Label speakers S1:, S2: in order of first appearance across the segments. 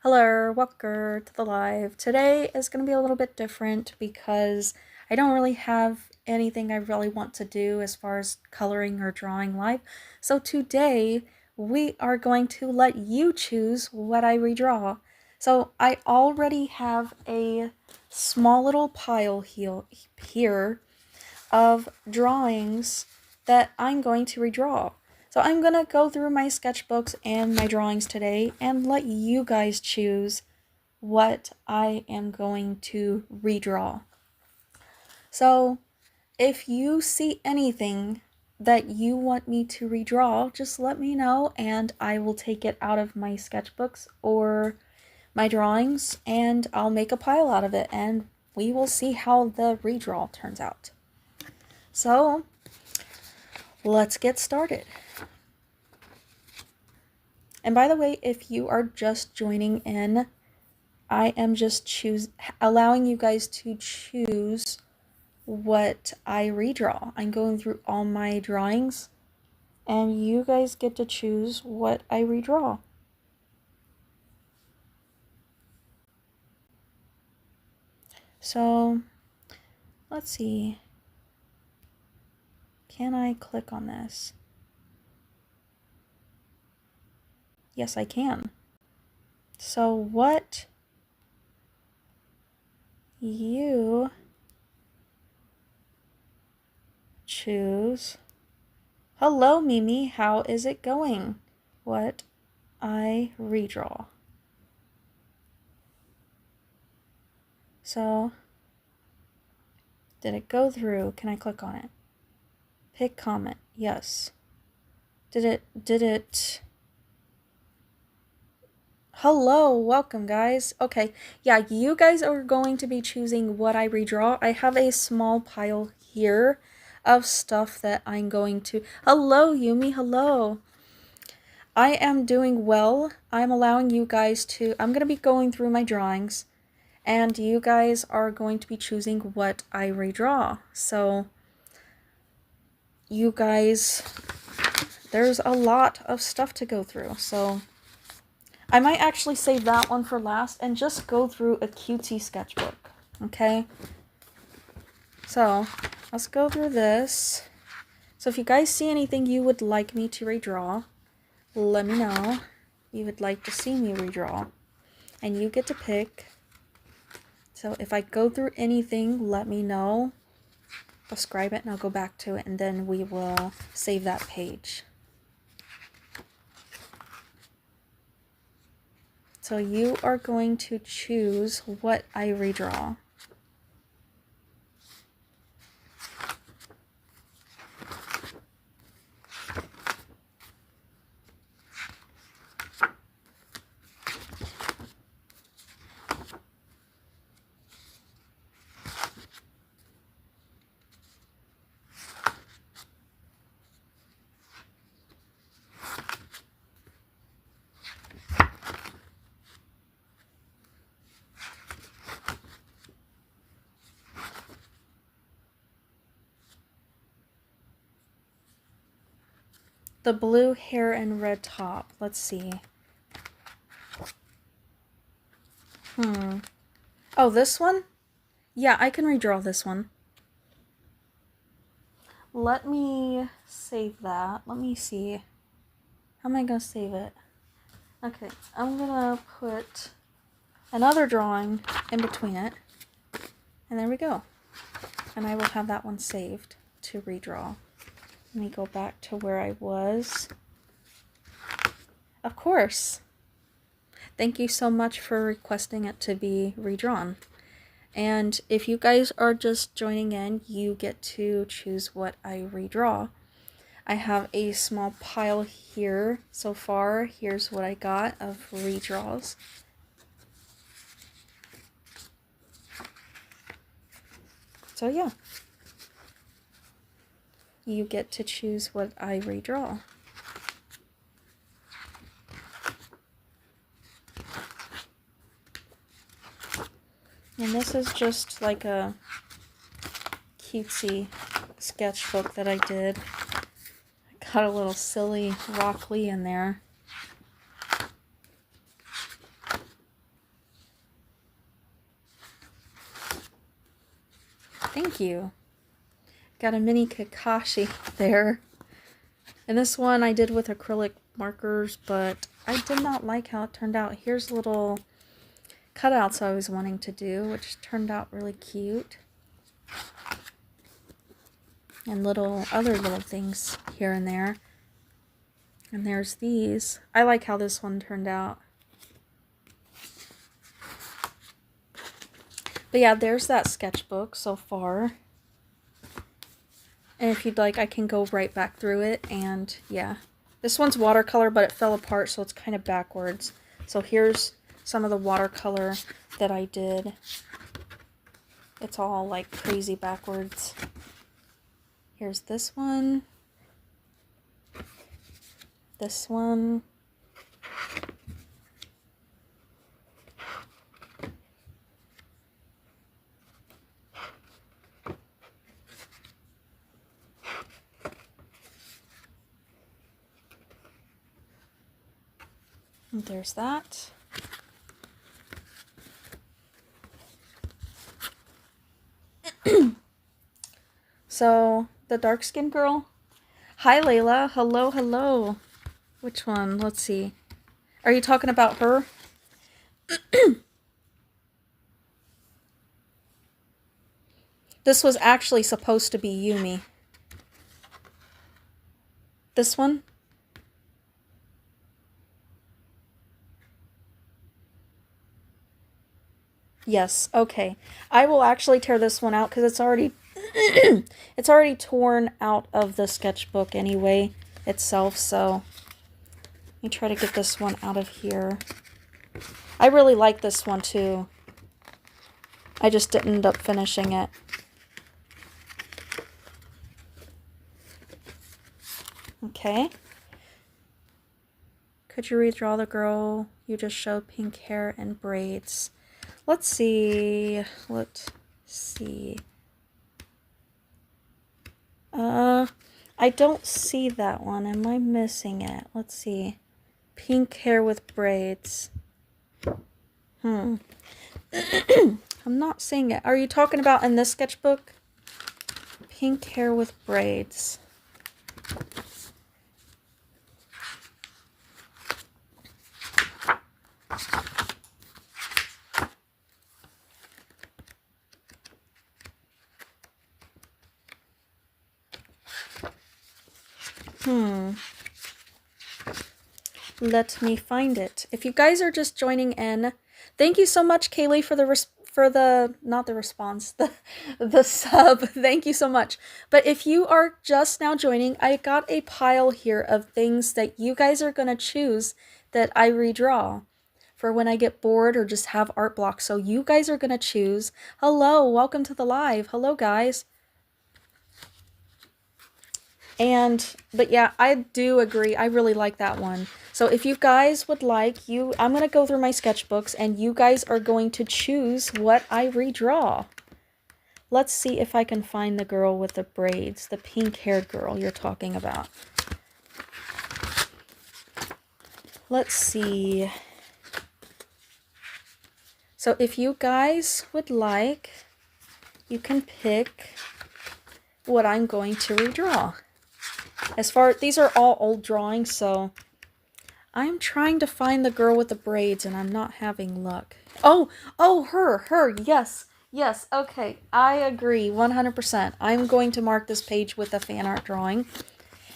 S1: Hello, welcome to the live. Today is going to be a little bit different because I don't really have anything I really want to do as far as coloring or drawing live. So today we are going to let you choose what I redraw. So I already have a small little pile here of drawings that I'm going to redraw. So I'm going to go through my sketchbooks and my drawings today and let you guys choose what I am going to redraw. So if you see anything that you want me to redraw, just let me know and I will take it out of my sketchbooks or my drawings and I'll make a pile out of it and we will see how the redraw turns out. So let's get started. And by the way, if you are just joining in, I am just allowing you guys to choose what I redraw. I'm going through all my drawings and you guys get to choose what I redraw. So let's see. Can I click on this? Yes, I can. So what you choose. Hello, Mimi. How is it going? What I redraw. So, did it go through? Can I click on it? Pick comment. Yes. Did it? Hello, welcome guys. Okay, yeah, you guys are going to be choosing what I redraw. I have a small pile here of stuff that I'm going to... Hello, Yumi, hello. I am doing well. I'm allowing you guys to... I'm going to be going through my drawings, and you guys are going to be choosing what I redraw. So, you guys, there's a lot of stuff to go through, so I might actually save that one for last and just go through a cutesy sketchbook, okay? So, let's go through this. So if you guys see anything you would like me to redraw, let me know. You would like to see me redraw. And you get to pick. So if I go through anything, let me know. Describe it and I'll go back to it and then we will save that page. So you are going to choose what I redraw. The blue hair and red top. Let's see. Oh, this one? Yeah, I can redraw this one. Let me save that. Let me see. How am I going to save it? Okay, I'm going to put another drawing in between it. And there we go. And I will have that one saved to redraw. Let me go back to where I was. Of course. Thank you so much for requesting it to be redrawn. And if you guys are just joining in, you get to choose what I redraw. I have a small pile here so far. Here's what I got of redraws. So yeah. You get to choose what I redraw. And this is just like a cutesy sketchbook that I did. I got a little silly Rock Lee in there. Thank you. Got a mini Kakashi there. And this one I did with acrylic markers, but I did not like how it turned out. Here's little cutouts I was wanting to do, which turned out really cute. And other little things here and there. And there's these. I like how this one turned out. But yeah, there's that sketchbook so far. And if you'd like, I can go right back through it. And yeah, this one's watercolor, but it fell apart, so it's kind of backwards. So here's some of the watercolor that I did. It's all like crazy backwards. Here's this one. This one. And there's that. So, the dark-skinned girl. Hi, Layla. Hello, hello. Which one? Let's see. Are you talking about her? This was actually supposed to be Yumi. This one? Yes, okay. I will actually tear this one out because it's already it's already torn out of the sketchbook anyway itself, so let me try to get this one out of here. I really like this one too. I just didn't end up finishing it. Okay. Could you redraw the girl you just showed, pink hair and braids? Let's see. Let's see. I don't see that one. Am I missing it? Let's see. Pink hair with braids. I'm not seeing it. Are you talking about in this sketchbook? Pink hair with braids. Let me find it. If you guys are just joining in, thank you so much, Kaylee, for the sub. Thank you so much. But if you are just now joining, I got a pile here of things that you guys are gonna choose that I redraw for when I get bored or just have art blocks. So you guys are gonna choose. Hello, welcome to the live. Hello, guys. But yeah, I do agree. I really like that one. So if you guys would like, I'm going to go through my sketchbooks and you guys are going to choose what I redraw. Let's see if I can find the girl with the braids, the pink-haired girl you're talking about. Let's see. So if you guys would like, you can pick what I'm going to redraw. These are all old drawings, so I'm trying to find the girl with the braids and I'm not having luck. Oh, her, yes, okay, I agree, 100%. I'm going to mark this page with a fan art drawing,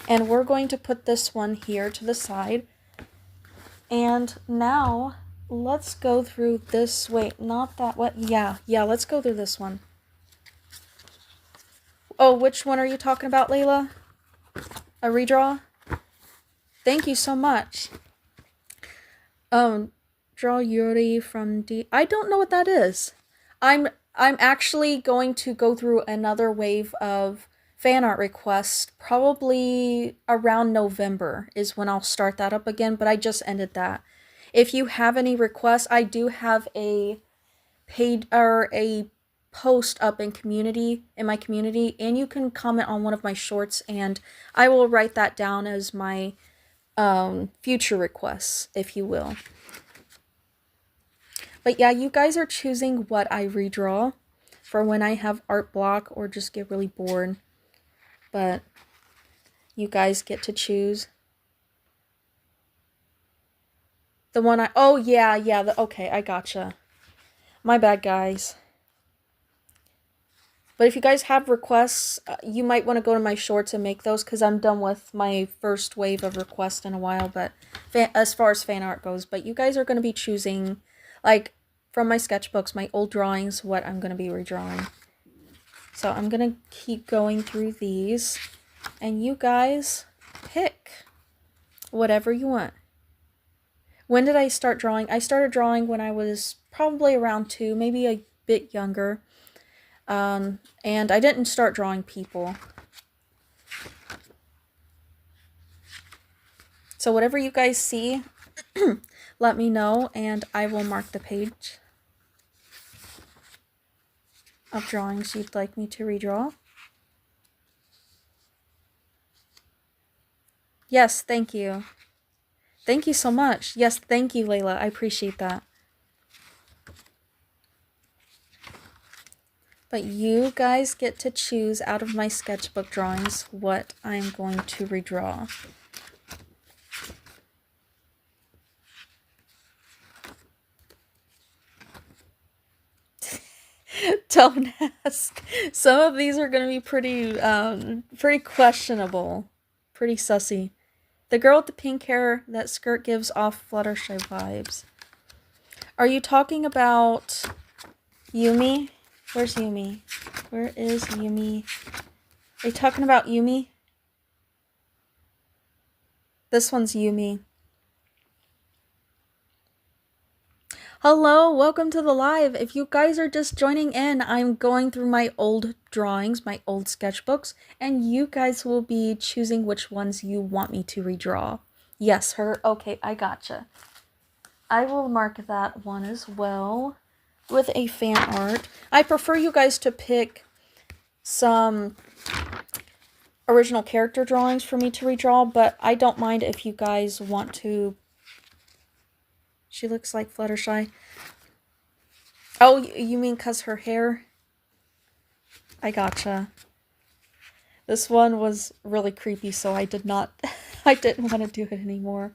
S1: and we're going to put this one here to the side. And now, let's go through this, wait, not that one, yeah, let's go through this one. Oh, which one are you talking about, Layla? A redraw? Thank you so much. Draw Yuri from D. I don't know what that is. I'm actually going to go through another wave of fan art requests. Probably around November is when I'll start that up again, but I just ended that. If you have any requests, I do have a paid or a post up in my community, and you can comment on one of my shorts and I will write that down as my future requests, if you will. But yeah, you guys are choosing what I redraw. for when I have art block or just get really bored. But you guys get to choose. The one oh yeah, okay, I gotcha. My bad, guys. But if you guys have requests, you might want to go to my shorts and make those, because I'm done with my first wave of requests in a while, but as far as fan art goes. But you guys are going to be choosing, like, from my sketchbooks, my old drawings, what I'm going to be redrawing. So I'm going to keep going through these, and you guys pick whatever you want. When did I start drawing? I started drawing when I was probably around 2, maybe a bit younger. And I didn't start drawing people. So whatever you guys see, let me know, and I will mark the page of drawings you'd like me to redraw. Yes, thank you. Thank you so much. Yes, thank you, Layla. I appreciate that. But you guys get to choose out of my sketchbook drawings what I'm going to redraw. Don't ask. Some of these are going to be pretty questionable. Pretty sussy. The girl with the pink hair, that skirt gives off Fluttershy vibes. Are you talking about Yumi? Where's Yumi? Where is Yumi? Are you talking about Yumi? This one's Yumi. Hello, welcome to the live. If you guys are just joining in, I'm going through my old drawings, my old sketchbooks, and you guys will be choosing which ones you want me to redraw. Yes, her. Okay, I gotcha. I will mark that one as well with a fan art. I prefer you guys to pick some original character drawings for me to redraw, but I don't mind if you guys want to. She looks like Fluttershy. Oh, you mean because her hair? I gotcha. This one was really creepy, so I didn't want to do it anymore.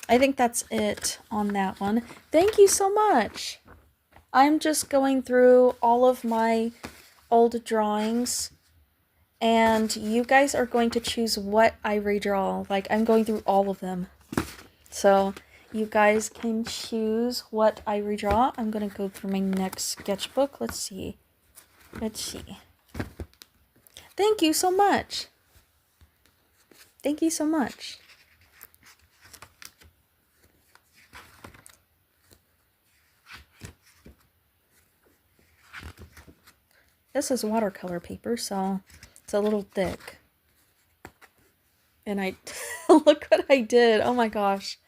S1: I think that's it on that one. Thank you so much. I'm just going through all of my old drawings, and you guys are going to choose what I redraw. Like, I'm going through all of them. So you guys can choose what I redraw. I'm going to go through my next sketchbook. Let's see. Thank you so much. Thank you so much. This is watercolor paper, so it's a little thick. And I look what I did. Oh my gosh.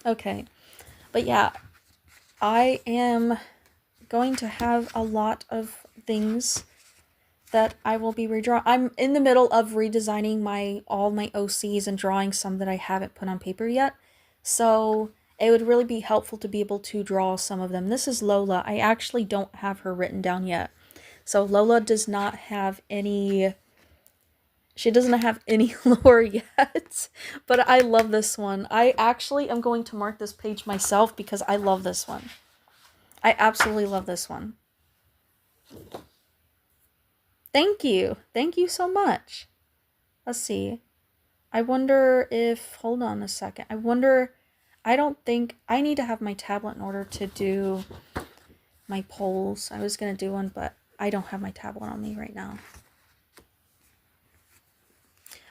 S1: Okay. But yeah, I am going to have a lot of things that I will be redrawing. I'm in the middle of redesigning all my OCs and drawing some that I haven't put on paper yet. So it would really be helpful to be able to draw some of them. This is Lola. I actually don't have her written down yet. So Lola does not have any... She doesn't have any lore yet, but I love this one. I actually am going to mark this page myself because I love this one. I absolutely love this one. Thank you. Thank you so much. Let's see. I wonder if... Hold on a second. I don't think... I need to have my tablet in order to do my polls. I was going to do one, but I don't have my tablet on me right now.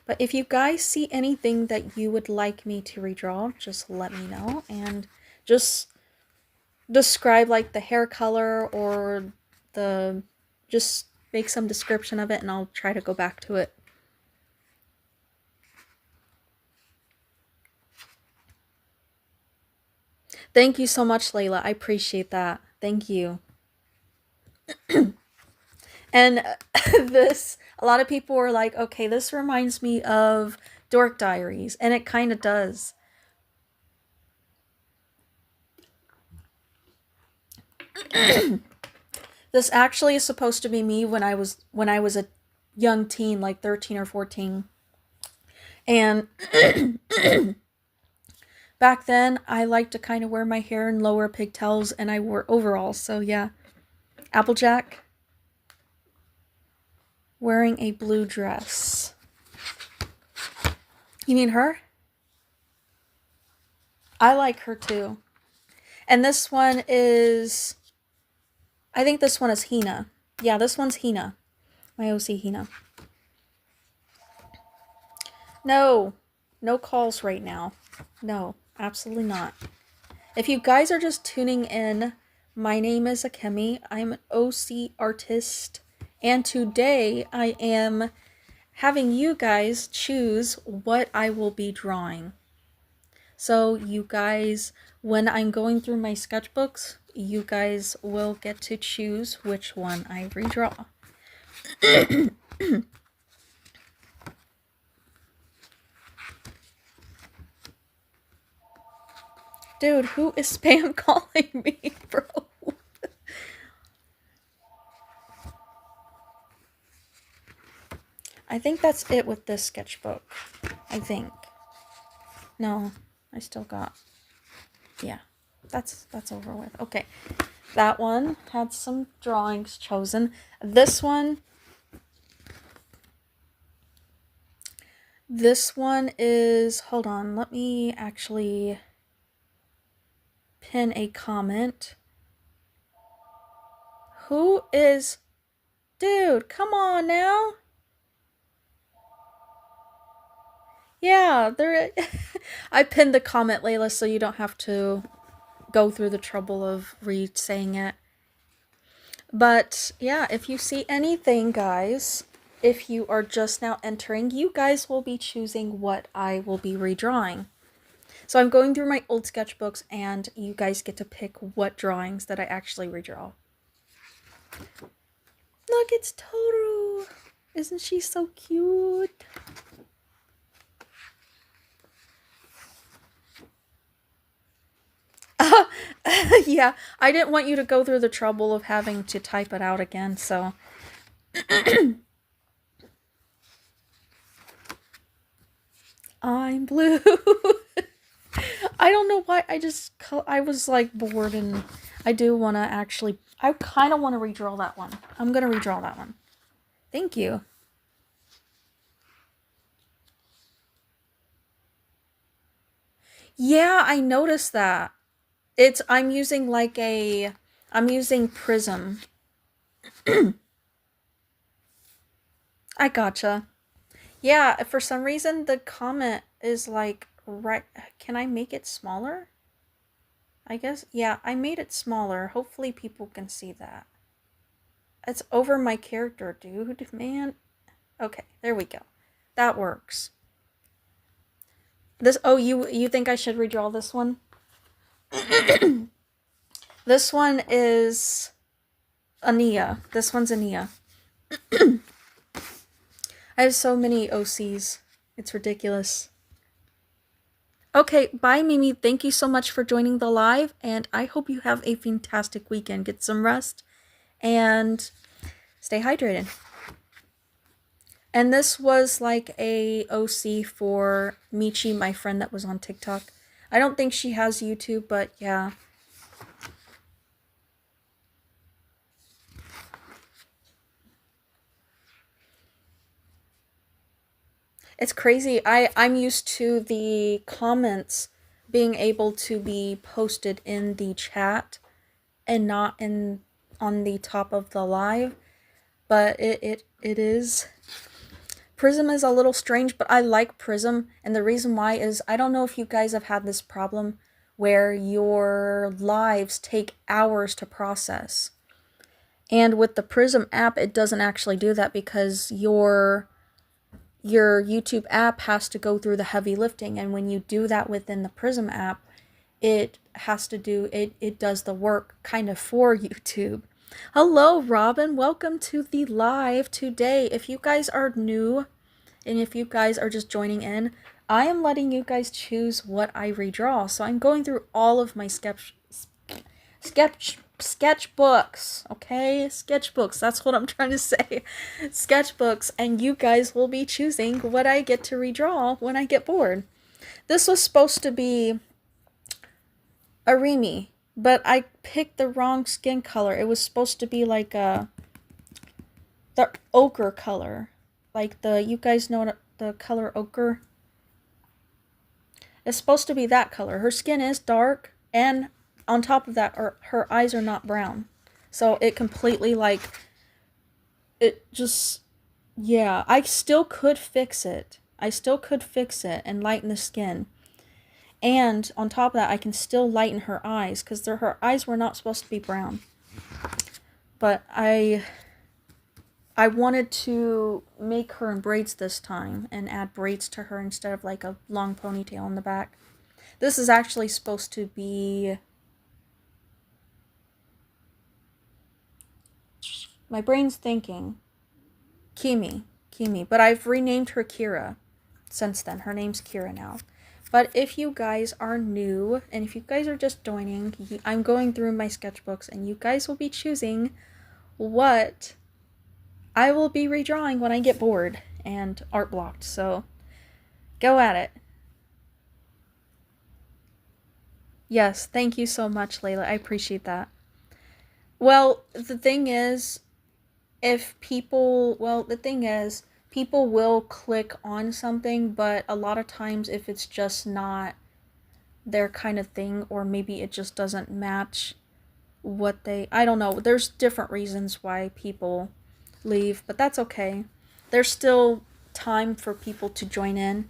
S1: But if you guys see anything that you would like me to redraw, just let me know. And just describe like the hair color or just make some description of it, and I'll try to go back to it. Thank you so much, Layla. I appreciate that. Thank you. And a lot of people were like, okay, this reminds me of Dork Diaries, and it kind of does. This actually is supposed to be me when I was a young teen, like 13 or 14. And back then, I liked to kind of wear my hair in lower pigtails, and I wore overalls. So yeah, Applejack wearing a blue dress. You mean her? I like her too. And this one is, I think this one is Hina. Yeah, this one's Hina. My OC Hina. No, no calls right now. No, absolutely not. If you guys are just tuning in, my name is Akemi. I'm an OC artist, and today I am having you guys choose what I will be drawing. So you guys, when I'm going through my sketchbooks, you guys will get to choose which one I redraw. Dude, who is spam calling me, bro? I think that's it with this sketchbook. I think. No, I still got. Yeah, that's over with. Okay, that one had some drawings chosen. This one is, hold on, let me actually pin a comment. Who is, dude, come on now. Yeah, there. I pinned the comment, Layla, so you don't have to go through the trouble of re-saying it. But yeah, if you see anything, guys, if you are just now entering, you guys will be choosing what I will be redrawing. So I'm going through my old sketchbooks, and you guys get to pick what drawings that I actually redraw. Look, it's Toru! Isn't she so cute? Yeah, I didn't want you to go through the trouble of having to type it out again, so. I'm blue. I don't know why, I was like bored, and I do want to actually, I kind of want to redraw that one. I'm going to redraw that one. Thank you. Yeah, I noticed that. I'm using I'm using Prism. I gotcha. Yeah, for some reason the comment is like, right, can I make it smaller? I guess, yeah, I made it smaller. Hopefully people can see that. It's over my character, dude, man. Okay, there we go. That works. Oh, you think I should redraw this one? This one is Ania. This one's Ania. I have so many OCs. It's ridiculous. Okay, bye, Mimi. Thank you so much for joining the live, and I hope you have a fantastic weekend. Get some rest, and stay hydrated. And this was like a OC for Michi, my friend that was on TikTok. I don't think she has YouTube, but yeah. It's crazy. I'm used to the comments being able to be posted in the chat and not on the top of the live, but it is. Prism is a little strange, but I like Prism, and the reason why is, I don't know if you guys have had this problem where your lives take hours to process. And with the Prism app, it doesn't actually do that, because your YouTube app has to go through the heavy lifting, and when you do that within the Prism app, it does the work kind of for YouTube. Hello, Robin. Welcome to the live today. If you guys are new and if you guys are just joining in, I am letting you guys choose what I redraw. So I'm going through all of my sketchbooks, okay? Sketchbooks, that's what I'm trying to say. Sketchbooks, and you guys will be choosing what I get to redraw when I get bored. This was supposed to be a Remy, but I picked the wrong skin color. It was supposed to be like the ochre color. Like you guys know the color ochre? It's supposed to be that color. Her skin is dark, and on top of that, her eyes are not brown. So it completely, like, it just, yeah, I still could fix it. I still could fix it and lighten the skin. And on top of that, I can still lighten her eyes, because her eyes were not supposed to be brown. But I wanted to make her in braids this time and add braids to her instead of like a long ponytail in the back. This is actually supposed to be... My brain's thinking Kimi, but I've renamed her Kira since then. Her name's Kira now. But if you guys are new, and if you guys are just joining, I'm going through my sketchbooks, and you guys will be choosing what I will be redrawing when I get bored and art blocked. So, go at it. Yes, thank you so much, Layla. I appreciate that. Well, the thing is, people will click on something, but a lot of times if it's just not their kind of thing, or maybe it just doesn't match what I don't know, there's different reasons why people leave, but that's okay. There's still time for people to join in.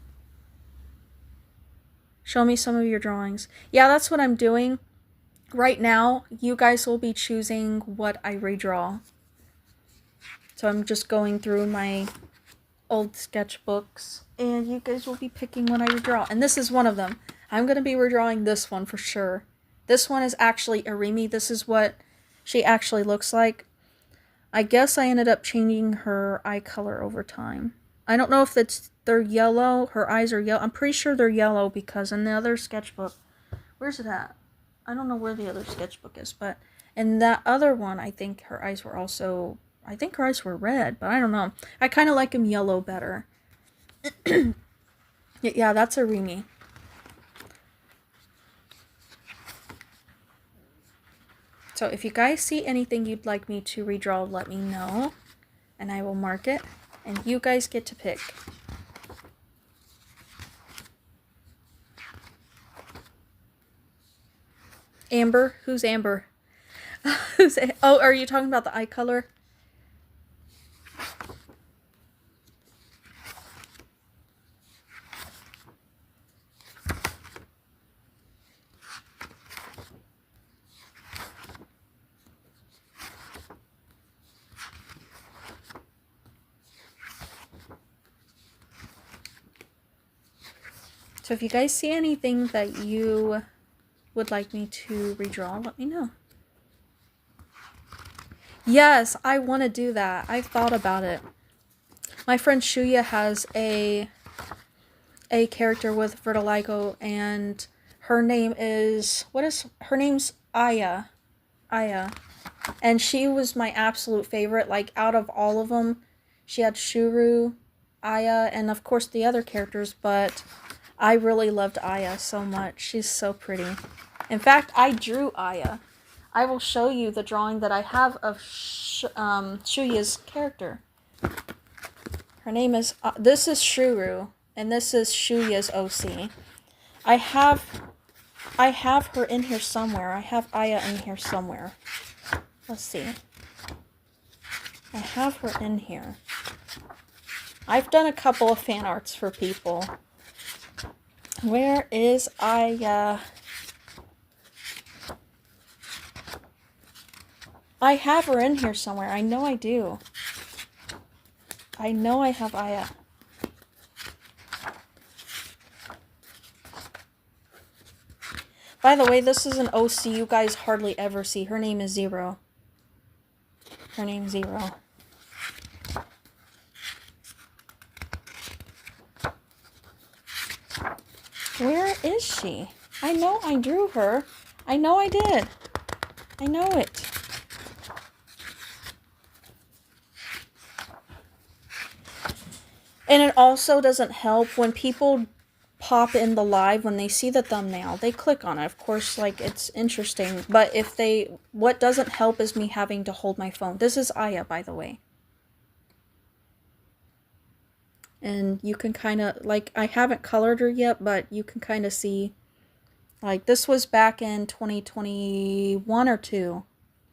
S1: Show me some of your drawings. Yeah, that's what I'm doing. Right now, you guys will be choosing what I redraw. So I'm just going through my old sketchbooks, and you guys will be picking what I redraw. And this is one of them. I'm going to be redrawing this one for sure. This one is actually a Remy. This is what she actually looks like. I guess I ended up changing her eye color over time. I don't know if they're yellow. Her eyes are yellow. I'm pretty sure they're yellow because in the other sketchbook... Where's it at? I don't know where the other sketchbook is, but in that other one, I think her eyes were also... I think her eyes were red, but I don't know. I kind of like them yellow better. Yeah, that's a Remy. So if you guys see anything you'd like me to redraw, let me know, and I will mark it, and you guys get to pick. Amber? Who's Amber? Oh, are you talking about the eye color? So if you guys see anything that you would like me to redraw, let me know. Yes, I want to do that. I've thought about it. My friend Shuya has a character with vitiligo, and her name is... her name's Aya. Aya. And she was my absolute favorite. Like, out of all of them, she had Shuru, Aya, and of course the other characters, but I really loved Aya so much. She's so pretty. In fact, I drew Aya. I will show you the drawing that I have of Shuya's character. Her name is... this is Shuru, and this is Shuya's OC. I have her in here somewhere. I have Aya in here somewhere. Let's see. I have her in here. I've done a couple of fan arts for people. Where is Aya? I have her in here somewhere. I know I do. I know I have Aya. By the way, this is an OC you guys hardly ever see. Her name is Zero. Her name's Zero. Where is she? I know I drew her. I know I did. I know it. And it also doesn't help when people pop in the live, when they see the thumbnail, they click on it. Of course, like, it's interesting. But if they, what doesn't help is me having to hold my phone. This is Aya, by the way. And you can kind of, like, I haven't colored her yet, but you can kind of see, like, this was back in 2021 or 2.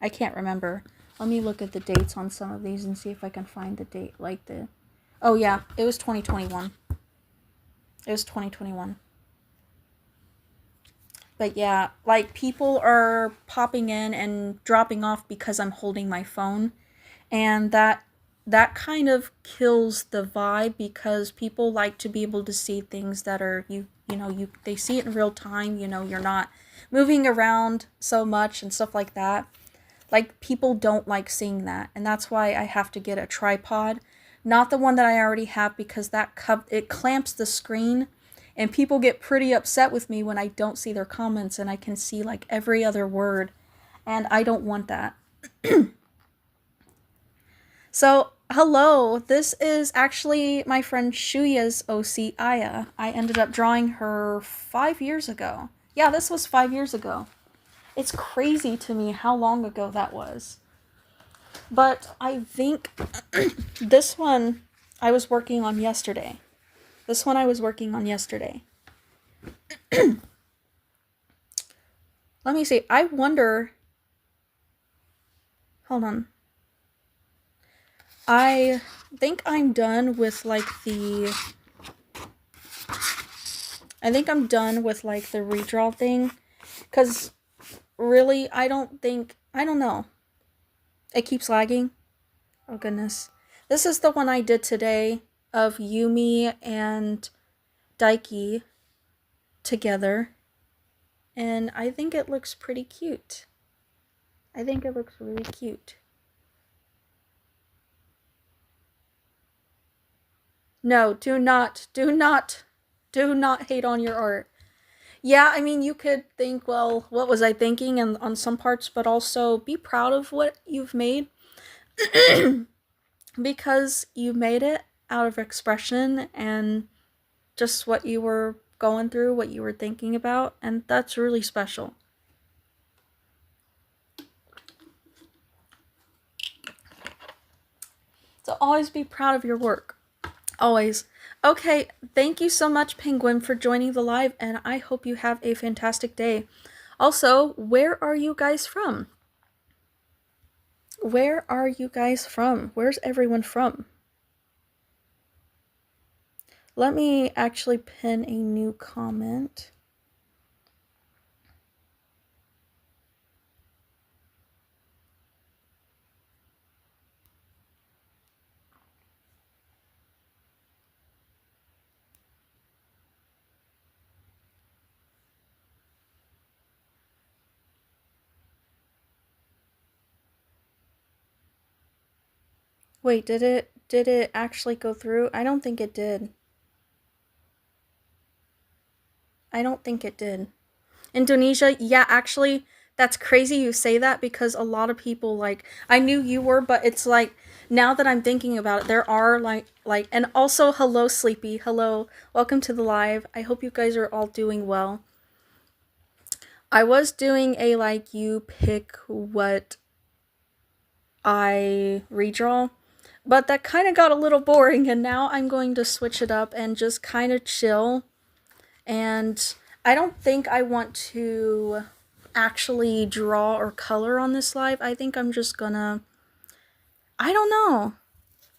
S1: I can't remember. Let me look at the dates on some of these and see if I can find the date, like the, oh yeah, it was 2021. It was 2021. But yeah, like, people are popping in and dropping off because I'm holding my phone. And that kind of kills the vibe, because people like to be able to see things that are, you know, they see it in real time, you know, you're not moving around so much and stuff like that. Like, people don't like seeing that, and that's why I have to get a tripod. Not the one that I already have, because it clamps the screen, and people get pretty upset with me when I don't see their comments and I can see, like, every other word, and I don't want that. So, hello, this is actually my friend Shuya's OC, Aya. I ended up drawing her 5 years ago. Yeah, this was 5 years ago. It's crazy to me how long ago that was. But I think this one I was working on yesterday. Let me see. I wonder... Hold on. I think I'm done with, like, the... I think I'm done with, like, the redraw thing. Because, really, I don't know. It keeps lagging. Oh, goodness. This is the one I did today of Yumi and Daiki together. And I think it looks pretty cute. I think it looks really cute. No, do not hate on your art. Yeah, I mean, you could think, well, what was I thinking, and on some parts, but also be proud of what you've made. Because you made it out of expression and just what you were going through, what you were thinking about, and that's really special. So always be proud of your work. Always. Okay, thank you so much, Penguin, for joining the live, and I hope you have a fantastic day. Also, where are you guys from? Where are you guys from? Where's everyone from? Let me actually pin a new comment. Wait, did it actually go through? I don't think it did. Indonesia, yeah, actually, that's crazy you say that, because a lot of people, like, I knew you were, but it's like, now that I'm thinking about it, there are, like, and also, hello, Sleepy, hello, welcome to the live. I hope you guys are all doing well. I was doing a, like, you pick what I redraw, but that kind of got a little boring, and now I'm going to switch it up and just kind of chill. And I don't think I want to actually draw or color on this live. I think I'm just gonna... I don't know.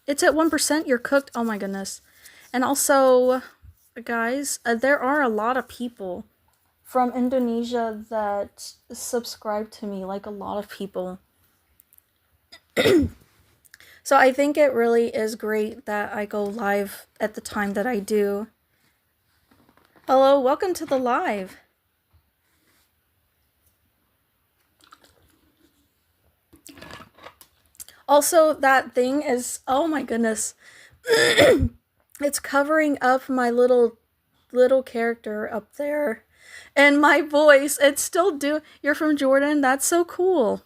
S1: It's at 1%, you're cooked. Oh my goodness. And also, guys, there are a lot of people from Indonesia that subscribe to me, like a lot of people. So I think it really is great that I go live at the time that I do. Hello, welcome to the live. Also, that thing is, oh my goodness. It's covering up my little character up there. And my voice, it's still you're from Jordan? That's so cool.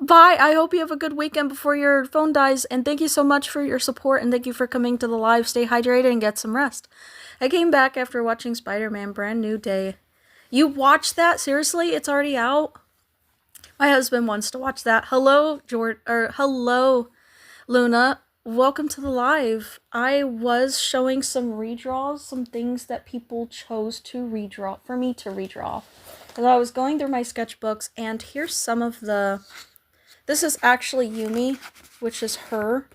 S1: Bye. I hope you have a good weekend before your phone dies. And thank you so much for your support. And thank you for coming to the live. Stay hydrated and get some rest. I came back after watching Spider-Man Brand New Day. You watched that? Seriously? It's already out? My husband wants to watch that. Hello, hello, Luna. Welcome to the live. I was showing some redraws, some things that people chose to redraw, for me to redraw. As I was going through my sketchbooks, and here's some of the... This is actually Yumi, which is her.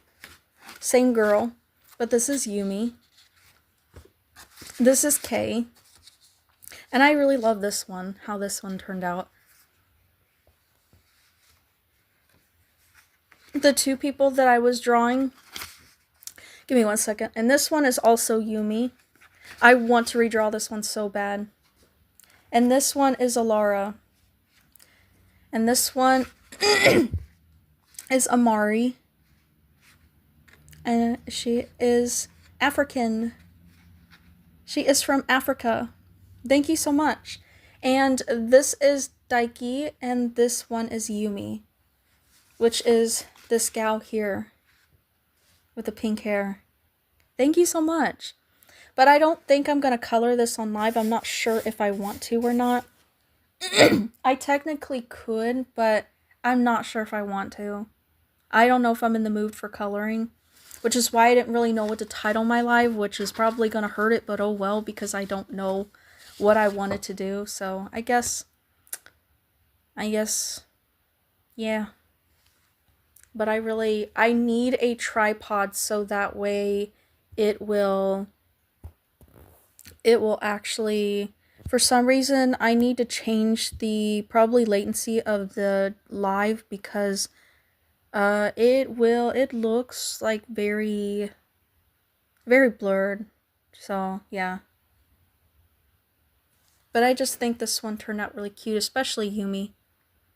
S1: Same girl, but this is Yumi. This is Kay. And I really love this one, how this one turned out. The two people that I was drawing... Give me 1 second. And this one is also Yumi. I want to redraw this one so bad. And this one is Alara. And this one is Amari. And she is African. She is from Africa. Thank you so much. And this is Daiki, and this one is Yumi, which is this gal here with the pink hair. Thank you so much. But I don't think I'm going to color this on live. I'm not sure if I want to or not. I technically could, but I'm not sure if I want to. I don't know if I'm in the mood for coloring, which is why I didn't really know what to title my live, which is probably going to hurt it, but oh well, because I don't know what I wanted to do. So I guess, yeah. But I need a tripod so that way it will actually, for some reason, I need to change the probably latency of the live because it looks like very, very blurred. So, yeah. But I just think this one turned out really cute, especially Yumi.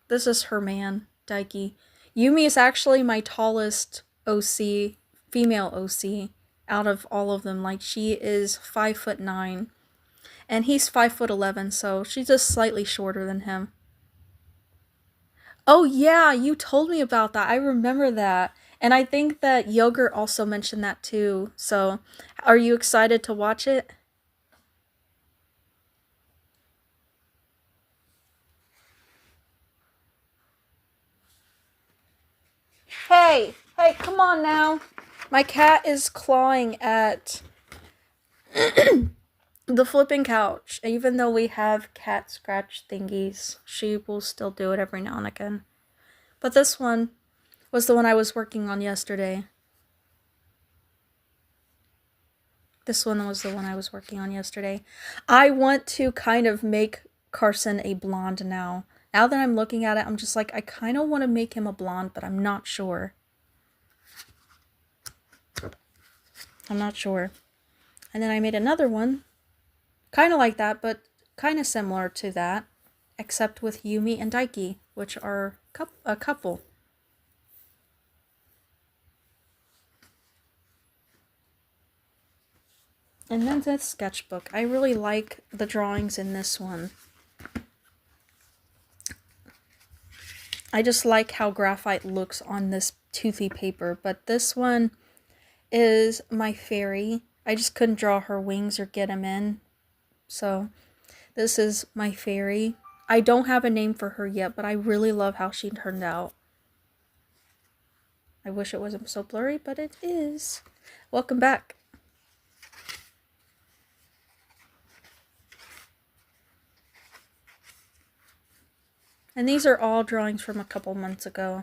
S1: This is her man, Daiki. Yumi is actually my tallest OC, female OC, out of all of them. Like, she is 5'9", and he's 5'11", so she's just slightly shorter than him. Oh yeah, you told me about that. I remember that. And I think that Yogurt also mentioned that too. So, are you excited to watch it? Hey, come on now. My cat is clawing at the flipping couch. Even though we have cat scratch thingies, she will still do it every now and again. But this one was the one I was working on yesterday. This one was the one I was working on yesterday. I want to kind of make Carson a blonde now. Now that I'm looking at it, I'm just like, I kind of want to make him a blonde, but I'm not sure. I'm not sure. And then I made another one, kind of like that, but kind of similar to that, except with Yumi and Daiki, which are a couple. And then this sketchbook. I really like the drawings in this one. I just like how graphite looks on this toothy paper, but this one is my fairy. I just couldn't draw her wings or get them in. So this is my fairy. I don't have a name for her yet, but I really love how she turned out. I wish it wasn't so blurry, but it is. Welcome back. And these are all drawings from a couple months ago.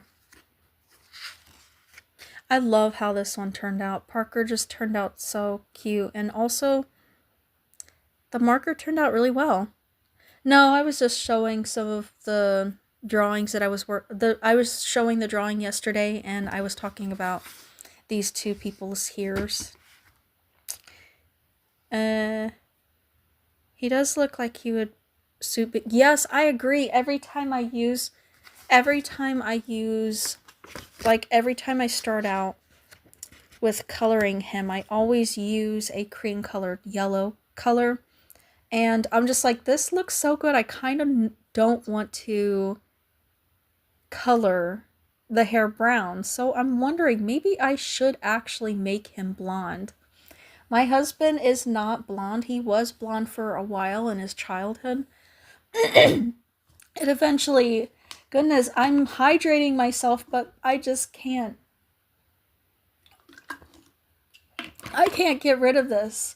S1: I love how this one turned out. Parker just turned out so cute. And also, the marker turned out really well. No, I was just showing some of the drawings that I was showing the drawing yesterday, and I was talking about these two people's here's. He does look like he would suit. Yes, I agree. Every time I use every time I use, like every time I start out with coloring him, I always use a cream colored yellow color. And I'm just like, this looks so good. I kind of don't want to color the hair brown. So I'm wondering, maybe I should actually make him blonde. My husband is not blonde. He was blonde for a while in his childhood. It eventually, goodness, I'm hydrating myself, but I just can't. I can't get rid of this.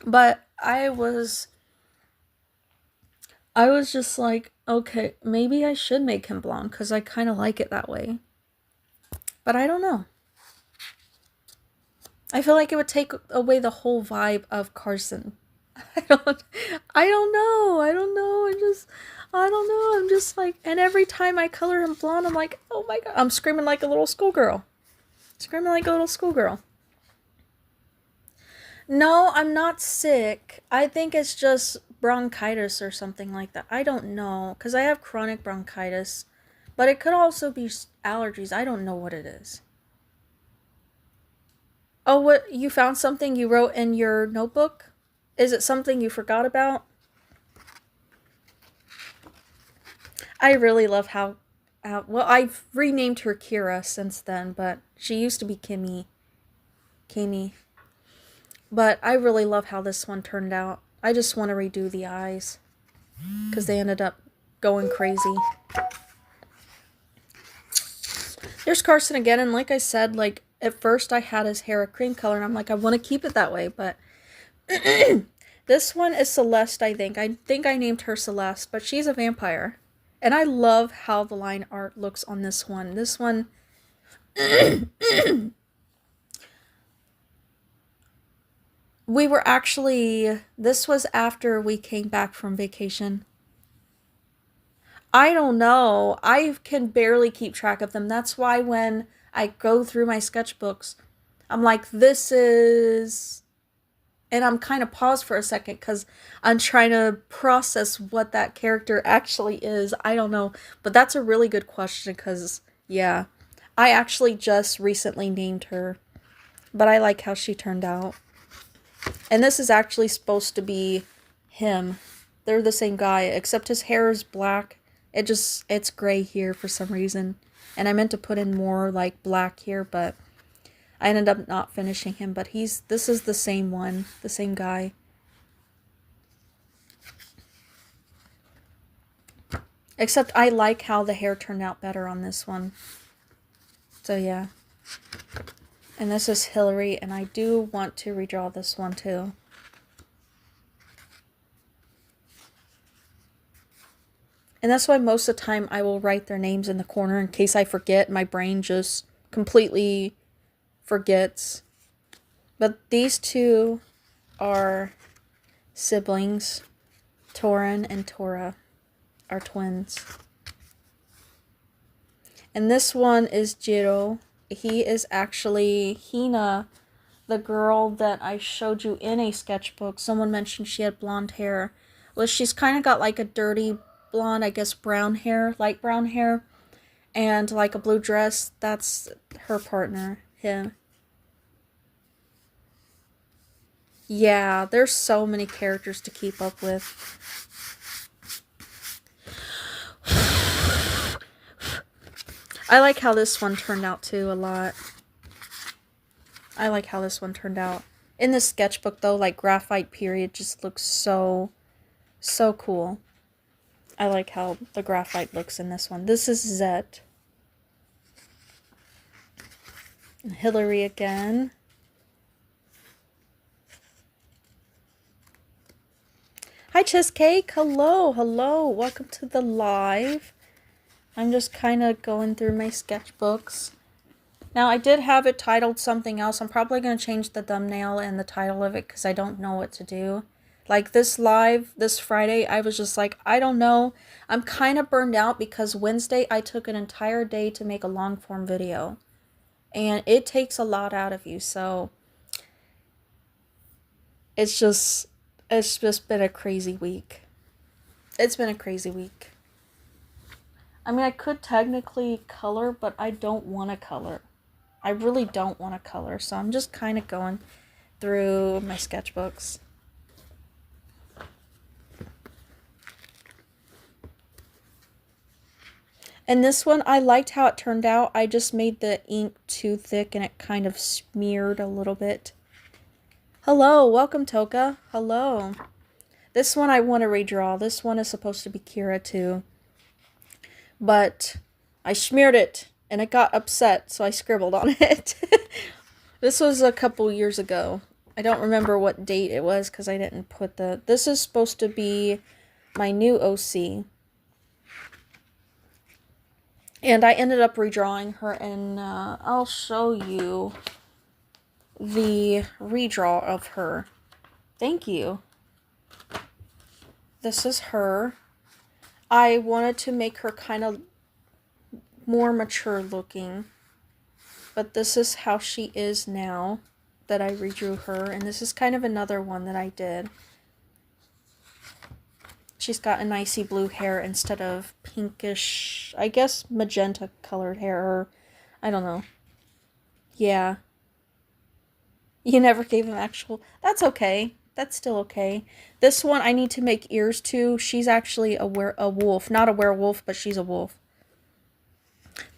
S1: But I was just like, okay, maybe I should make him blonde because I kind of like it that way. But I don't know. I feel like it would take away the whole vibe of Carson. I don't I don't know. I don't know. I don't know. I'm just like, and every time I color him blonde, I'm like, oh my god. I'm screaming like a little schoolgirl. Screaming like a little schoolgirl. No, I'm not sick. I think it's just bronchitis or something like that. I don't know. Because I have chronic bronchitis. But it could also be allergies. I don't know what it is. Oh, what? You found something you wrote in your notebook? Is it something you forgot about? I really love how well, I've renamed her Kira since then, but she used to be Kimmy. Kimmy. But I really love how this one turned out. I just want to redo the eyes because they ended up going crazy. There's Carson again, and like I said, like at first I had his hair a cream color, and I'm like, I want to keep it that way, but this one is Celeste, I think. I think I named her Celeste, but she's a vampire. And I love how the line art looks on this one. This one we were actually, this was after we came back from vacation. I don't know. I can barely keep track of them. That's why when I go through my sketchbooks, I'm like, this is. And I'm kind of paused for a second because I'm trying to process what that character actually is. I don't know. But that's a really good question because, yeah. I actually just recently named her. But I like how she turned out. And this is actually supposed to be him. They're the same guy, except his hair is black. It's gray here for some reason. And I meant to put in more like black here, but I ended up not finishing him. But this is the same one, the same guy. Except I like how the hair turned out better on this one. So yeah. And this is Hillary, and I do want to redraw this one too. And that's why most of the time I will write their names in the corner in case I forget. My brain just completely forgets. But these two are siblings. Torin and Tora are twins. And this one is Jiro. He is actually Hina, the girl that I showed you in a sketchbook. Someone mentioned she had blonde hair. Well, she's kind of got like a dirty blonde, I guess brown hair, light brown hair, and like a blue dress. That's her partner, him. Yeah, there's so many characters to keep up with. I like how this one turned out too a lot. I like how this one turned out. In the sketchbook though, like graphite period just looks so cool. I like how the graphite looks in this one. This is Zet. Hillary again. Hi Cheesecake. Hello, hello. Welcome to the live. I'm just kind of going through my sketchbooks. Now, I did have it titled something else. I'm probably going to change the thumbnail and the title of it because I don't know what to do. Like this live, this Friday, I was just like, I don't know. I'm kind of burned out because Wednesday I took an entire day to make a long form video. And it takes a lot out of you, so it's just been a crazy week. It's been a crazy week. I mean, I could technically color, but I don't want to color. I really don't want to color, so I'm just kind of going through my sketchbooks. And this one, I liked how it turned out. I just made the ink too thick and it kind of smeared a little bit. Hello, welcome Toka. Hello. This one I want to redraw. This one is supposed to be Kira too. But I smeared it and it got upset, so I scribbled on it. This was a couple years ago. I don't remember what date it was because I didn't put the... This is supposed to be my new OC. And I ended up redrawing her, and I'll show you the redraw of her. Thank you. This is her. I wanted to make her kind of more mature looking. But this is how she is now that I redrew her. And this is kind of another one that I did. She's got a nicey blue hair instead of pinkish, I guess magenta colored hair, or I don't know. Yeah. You never gave him actual... That's okay. That's still okay. This one I need to make ears to. She's actually a wolf. Not a werewolf, but she's a wolf.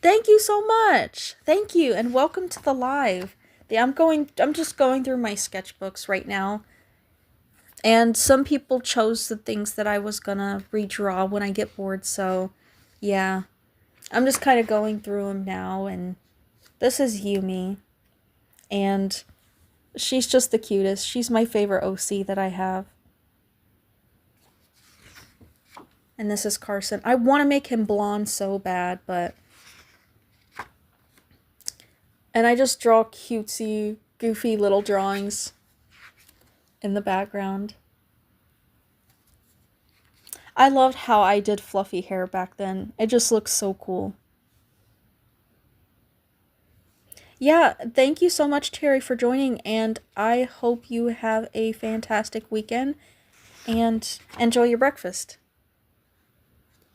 S1: Thank you so much. Thank you, and welcome to the live. I'm just going through my sketchbooks right now. And some people chose the things that I was gonna redraw when I get bored, so yeah. I'm just kind of going through them now, and this is Yumi. And she's just the cutest. She's my favorite OC that I have. And this is Carson. I want to make him blonde so bad, but... And I just draw cutesy, goofy little drawings in the background. I loved how I did fluffy hair back then. It just looks so cool. Yeah, thank you so much, Terry, for joining, and I hope you have a fantastic weekend, and enjoy your breakfast.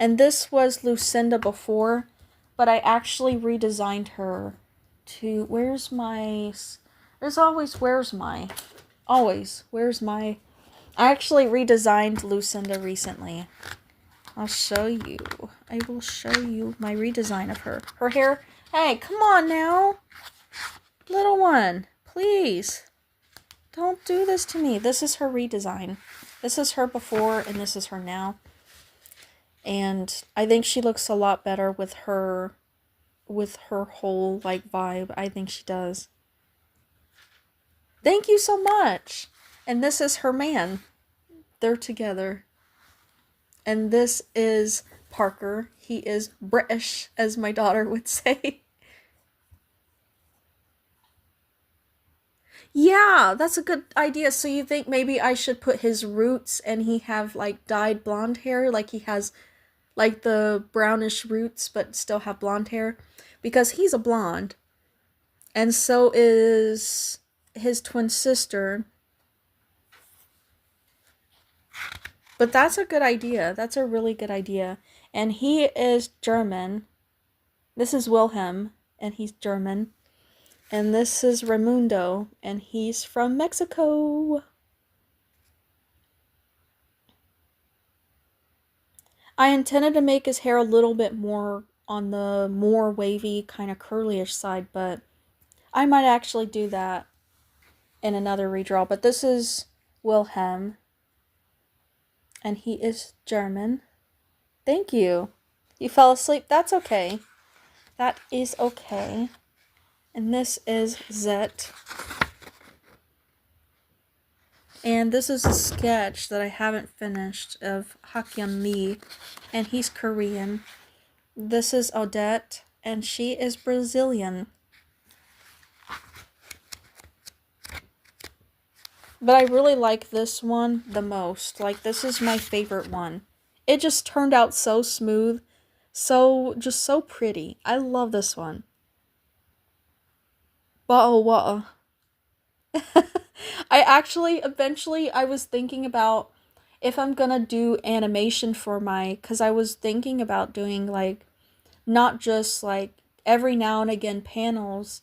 S1: And this was Lucinda before, but I actually redesigned her to... Where's my... There's always... Where's my... Always. Where's my... I actually redesigned Lucinda recently. I'll show you. I will show you my redesign of her. Her hair... Hey, come on now! Little one, please. Don't do this to me. This is her redesign. This is her before, and this is her now. And I think she looks a lot better with her whole, like, vibe. I think she does. Thank you so much. And this is her man. They're together. And this is Parker. He is British, as my daughter would say. Yeah, that's a good idea. So you think maybe I should put his roots and he have, like, dyed blonde hair? Like he has, like, the brownish roots but still have blonde hair? Because he's a blonde. And so is his twin sister. But that's a good idea. That's a really good idea. And he is German. This is Wilhelm, and he's German. And this is Raimundo, and he's from Mexico. I intended to make his hair a little bit more on the more wavy, kind of curlyish side, but I might actually do that in another redraw. But this is Wilhelm, and he is German. Thank you. You fell asleep? That's okay. That is okay. And this is Zet. And this is a sketch that I haven't finished of Hakyeon Lee, and he's Korean. This is Odette, and she is Brazilian. But I really like this one the most. Like, this is my favorite one. It just turned out so smooth, just so pretty. I love this one. Ba'a I actually, eventually, I was thinking about if I'm gonna do animation for my... Because I was thinking about doing, like, not just like every now and again panels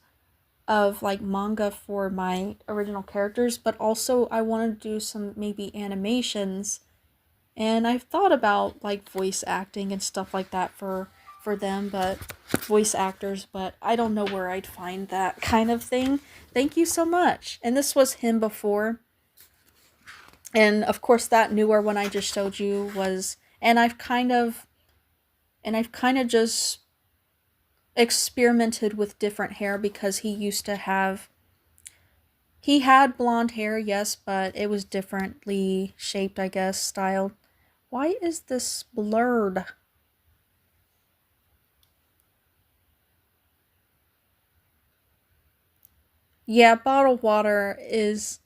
S1: of like manga for my original characters, but also I want to do some maybe animations. And I've thought about like voice acting and stuff like that for them, but voice actors, but I don't know where I'd find that kind of thing. Thank you so much. And this was him before. And of course that newer one I just showed you was, and I've kind of just experimented with different hair because he had blonde hair, yes, but it was differently shaped, I guess, styled. Why is this blurred? Yeah, bottled water is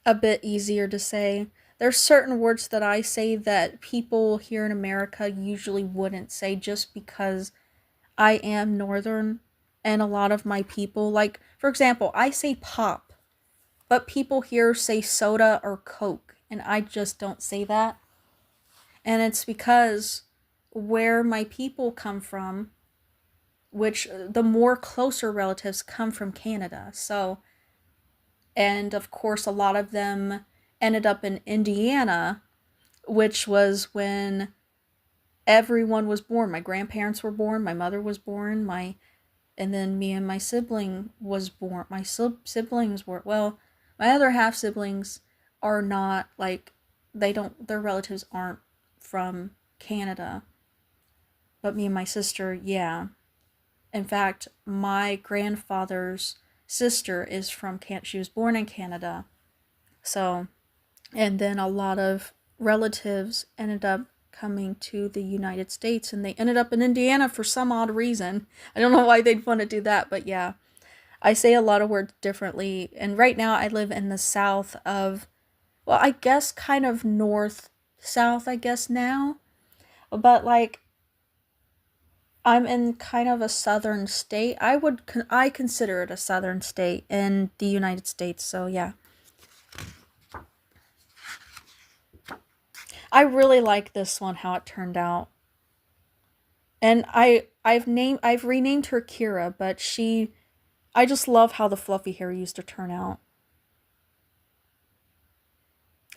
S1: a bit easier to say. There's certain words that I say that people here in America usually wouldn't say just because I am northern and a lot of my people, like, for example, I say pop, but people here say soda or Coke, and I just don't say that. And it's because where my people come from, which the more closer relatives come from Canada. So, and of course, a lot of them ended up in Indiana, which was when everyone was born. My grandparents were born, my mother was born, and then me and my sibling was born. My siblings were, well, my other half siblings are not like, they don't, their relatives aren't from Canada, but me and my sister, yeah. In fact, my grandfather's sister is from she was born in Canada. So, and then a lot of relatives ended up coming to the United States, and they ended up in Indiana for some odd reason. I don't know why they'd want to do that, but yeah. I say a lot of words differently. And right now I live in the south of, well, I guess kind of north south, I guess now. But like, I'm in kind of a southern state. I consider it a southern state in the United States. So yeah. I really like this one, how it turned out. And I've renamed her Kira, but I just love how the fluffy hair used to turn out.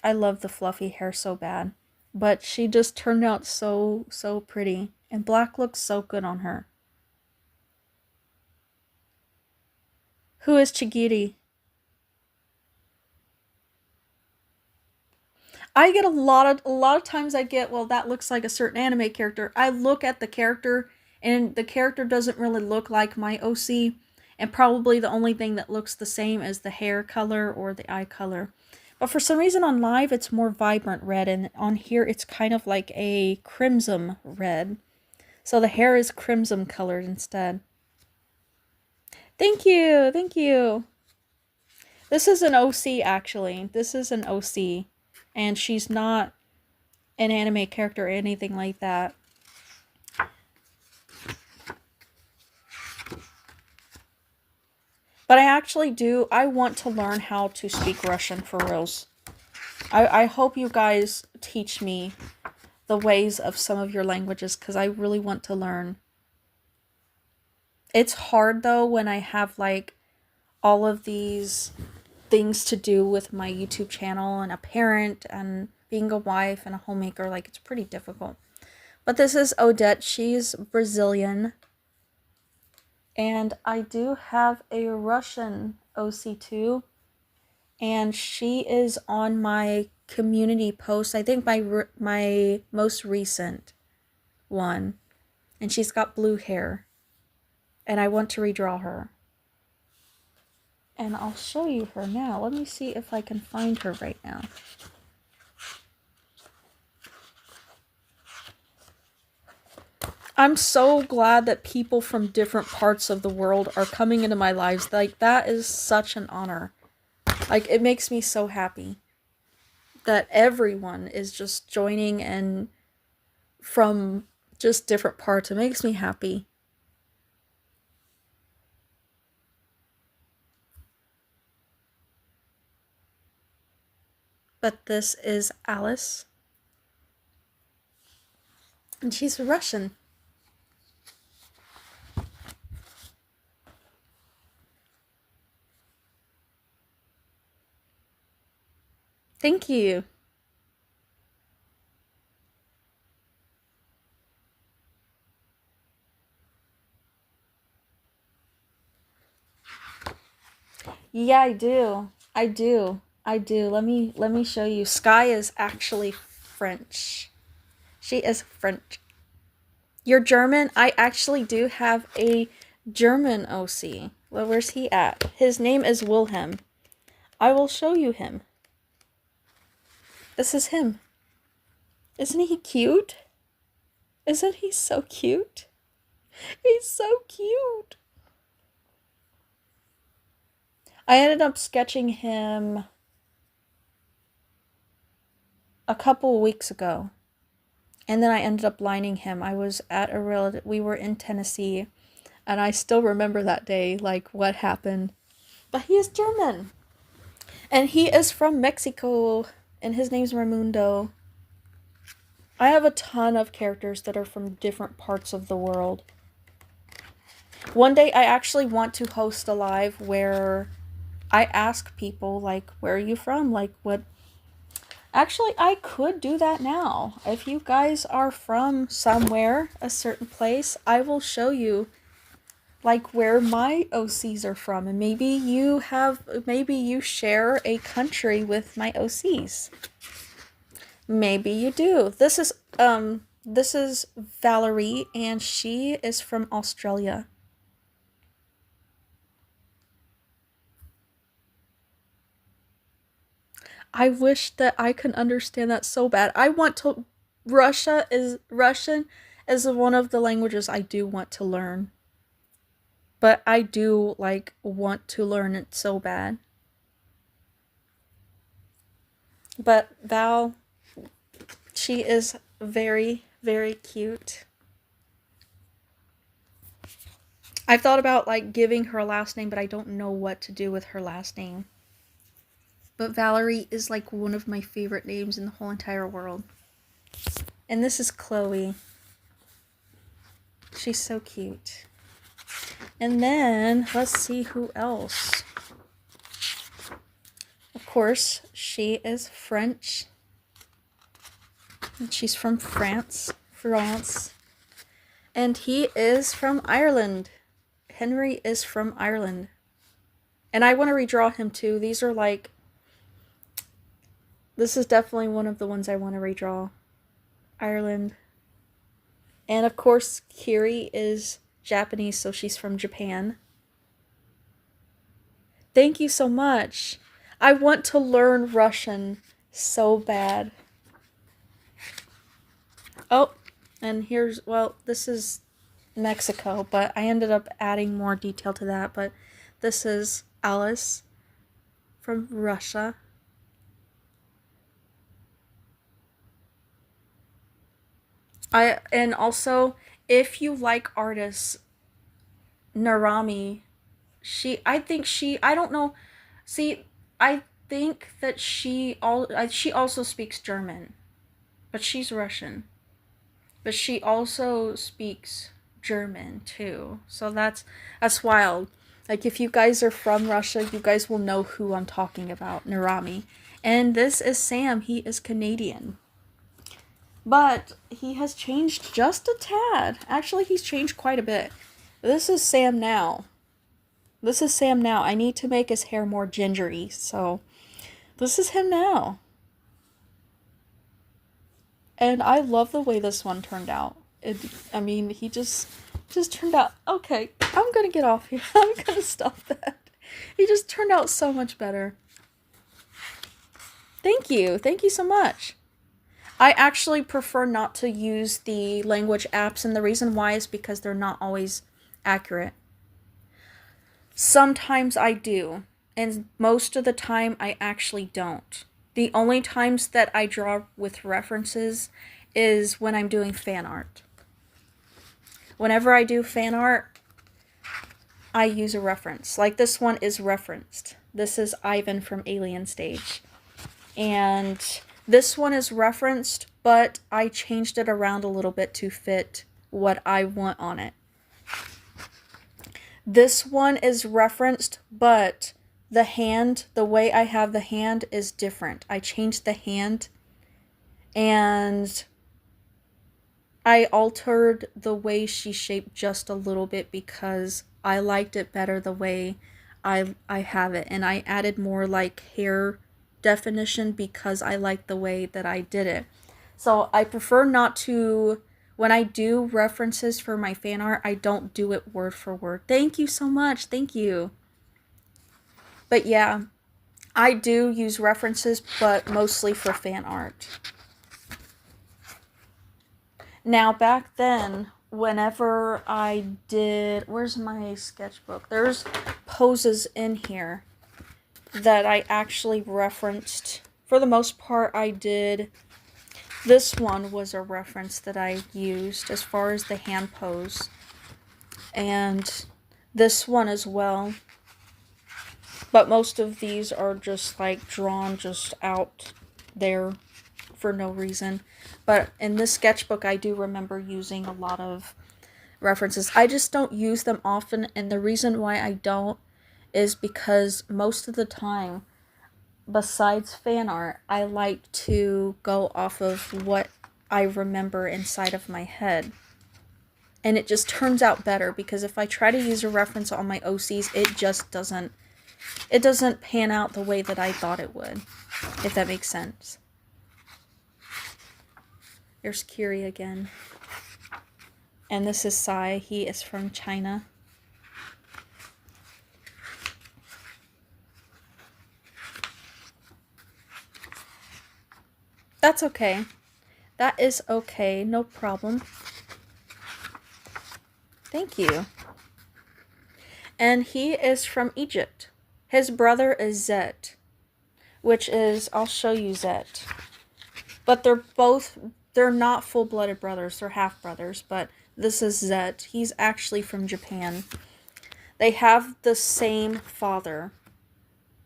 S1: I love the fluffy hair so bad. But she just turned out so pretty. And black looks so good on her. Who is Chigiri? I get a lot of times I get, well, that looks like a certain anime character. I look at the character and the character doesn't really look like my OC, and probably the only thing that looks the same is the hair color or the eye color. But for some reason on live it's more vibrant red, and on here it's kind of like a crimson red. So the hair is crimson colored instead. Thank you. Thank you. This is an OC actually. This is an OC, and she's not an anime character or anything like that. But I want to learn how to speak Russian for reals. I hope you guys teach me the ways of some of your languages, because I really want to learn. It's hard though when I have like all of these things to do with my YouTube channel and a parent and being a wife and a homemaker. Like, it's pretty difficult. But this is Odette. She's Brazilian. And I do have a Russian OC2. And she is on my community post. I think my most recent one. And she's got blue hair. And I want to redraw her. And I'll show you her now. Let me see if I can find her right now. I'm so glad that people from different parts of the world are coming into my lives. Like, that is such an honor. Like, it makes me so happy that everyone is just joining and from just different parts. It makes me happy. But this is Alice. And she's Russian. Thank you. Yeah, I do. I do. I do. Let me show you. Sky is actually French. She is French. You're German? I actually do have a German OC. Well, where's he at? His name is Wilhelm. I will show you him. This is him. Isn't he cute? Isn't he so cute? He's so cute. I ended up sketching him a couple weeks ago. And then I ended up lining him. I was at a relative, we were in Tennessee, and I still remember that day, like what happened. But he is German. And he is from Mexico, and his name's Raimundo. I have a ton of characters that are from different parts of the world. One day I actually want to host a live where I ask people, like, where are you from? Like, what? Actually, I could do that now. If you guys are from somewhere, a certain place, I will show you, like, where my OCs are from. And maybe you share a country with my OCs. Maybe you do. This is Valerie, and she is from Australia. I wish that I could understand that so bad. I want to. Russian is one of the languages I do want to learn. But I do, like, want to learn it so bad. But Val, she is very, very cute. I've thought about, like, giving her a last name, but I don't know what to do with her last name. But Valerie is, like, one of my favorite names in the whole entire world. And this is Chloe. She's so cute. And then, let's see who else. Of course, she is French. She's from France. And he is from Ireland. Henry is from Ireland. And I want to redraw him too. These are like... This is definitely one of the ones I want to redraw. Ireland. And of course, Kiri is Japanese, so she's from Japan. Thank you so much. I want to learn Russian so bad. Oh, and here's, well, this is Mexico, but I ended up adding more detail to that. But this is Alice from Russia. And also, if you like artists, Narami, I don't know, see, I think that she also speaks German, but she's Russian. But she also speaks German too. So that's wild. Like, if you guys are from Russia, you guys will know who I'm talking about, Narami. And this is Sam. He is Canadian. But he has changed just a tad. Actually, he's changed quite a bit. This is Sam now. I need to make his hair more gingery, so this is him now. And I love the way this one turned out. He just turned out... Okay, I'm gonna get off here. I'm gonna stop that. He just turned out so much better. Thank you. Thank you so much. I actually prefer not to use the language apps, and the reason why is because they're not always accurate. Sometimes I do, and most of the time I actually don't. The only times that I draw with references is when I'm doing fan art. Whenever I do fan art, I use a reference. Like, this one is referenced. This is Ivan from Alien Stage. And this one is referenced, but I changed it around a little bit to fit what I want on it. This one is referenced, but the hand, the way I have the hand is different. I changed the hand and I altered the way she shaped just a little bit because I liked it better the way I have it. And I added more like hair definition because I like the way that I did it. So I prefer not to, when I do references for my fan art, I don't do it word for word. Thank you so much. Thank you. But yeah, I do use references, but mostly for fan art. Now, back then, whenever I did, where's my sketchbook? There's poses in here that I actually referenced. For the most part, I did. This one was a reference that I used as far as the hand pose. And this one as well. But most of these are just like drawn just out there for no reason. But in this sketchbook, I do remember using a lot of references. I just don't use them often, and the reason why I don't is because most of the time, besides fan art, I like to go off of what I remember inside of my head. And it just turns out better, because if I try to use a reference on my OCs, it just doesn't pan out the way that I thought it would, if that makes sense. There's Kiri again. And this is Sai. He is from China. That's okay. That is okay. No problem. Thank you. And he is from Egypt. His brother is Zet, which is, I'll show you Zet. But they're not full-blooded brothers, they're half-brothers, but this is Zet. He's actually from Japan. They have the same father,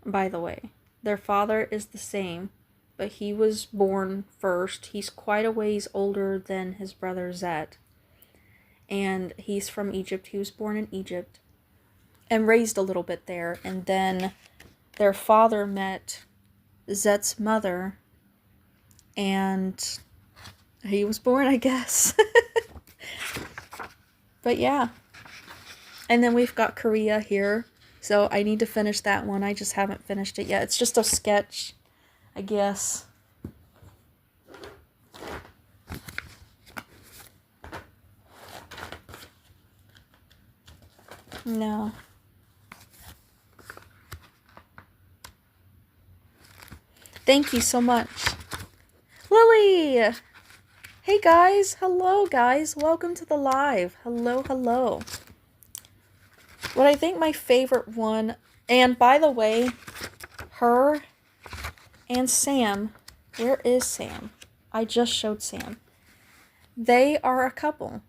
S1: by the way. Their father is the same, but he was born first. He's quite a ways older than his brother Zet. And he's from Egypt. He was born in Egypt and raised a little bit there. And then their father met Zet's mother, and he was born, I guess. But yeah. And then we've got Korea here. So I need to finish that one. I just haven't finished it yet. It's just a sketch, I guess. No. Thank you so much. Lily! Hey guys! Hello guys! Welcome to the live. Hello, hello. What I think my favorite one, and by the way, her and Sam, where is Sam? I just showed Sam. They are a couple.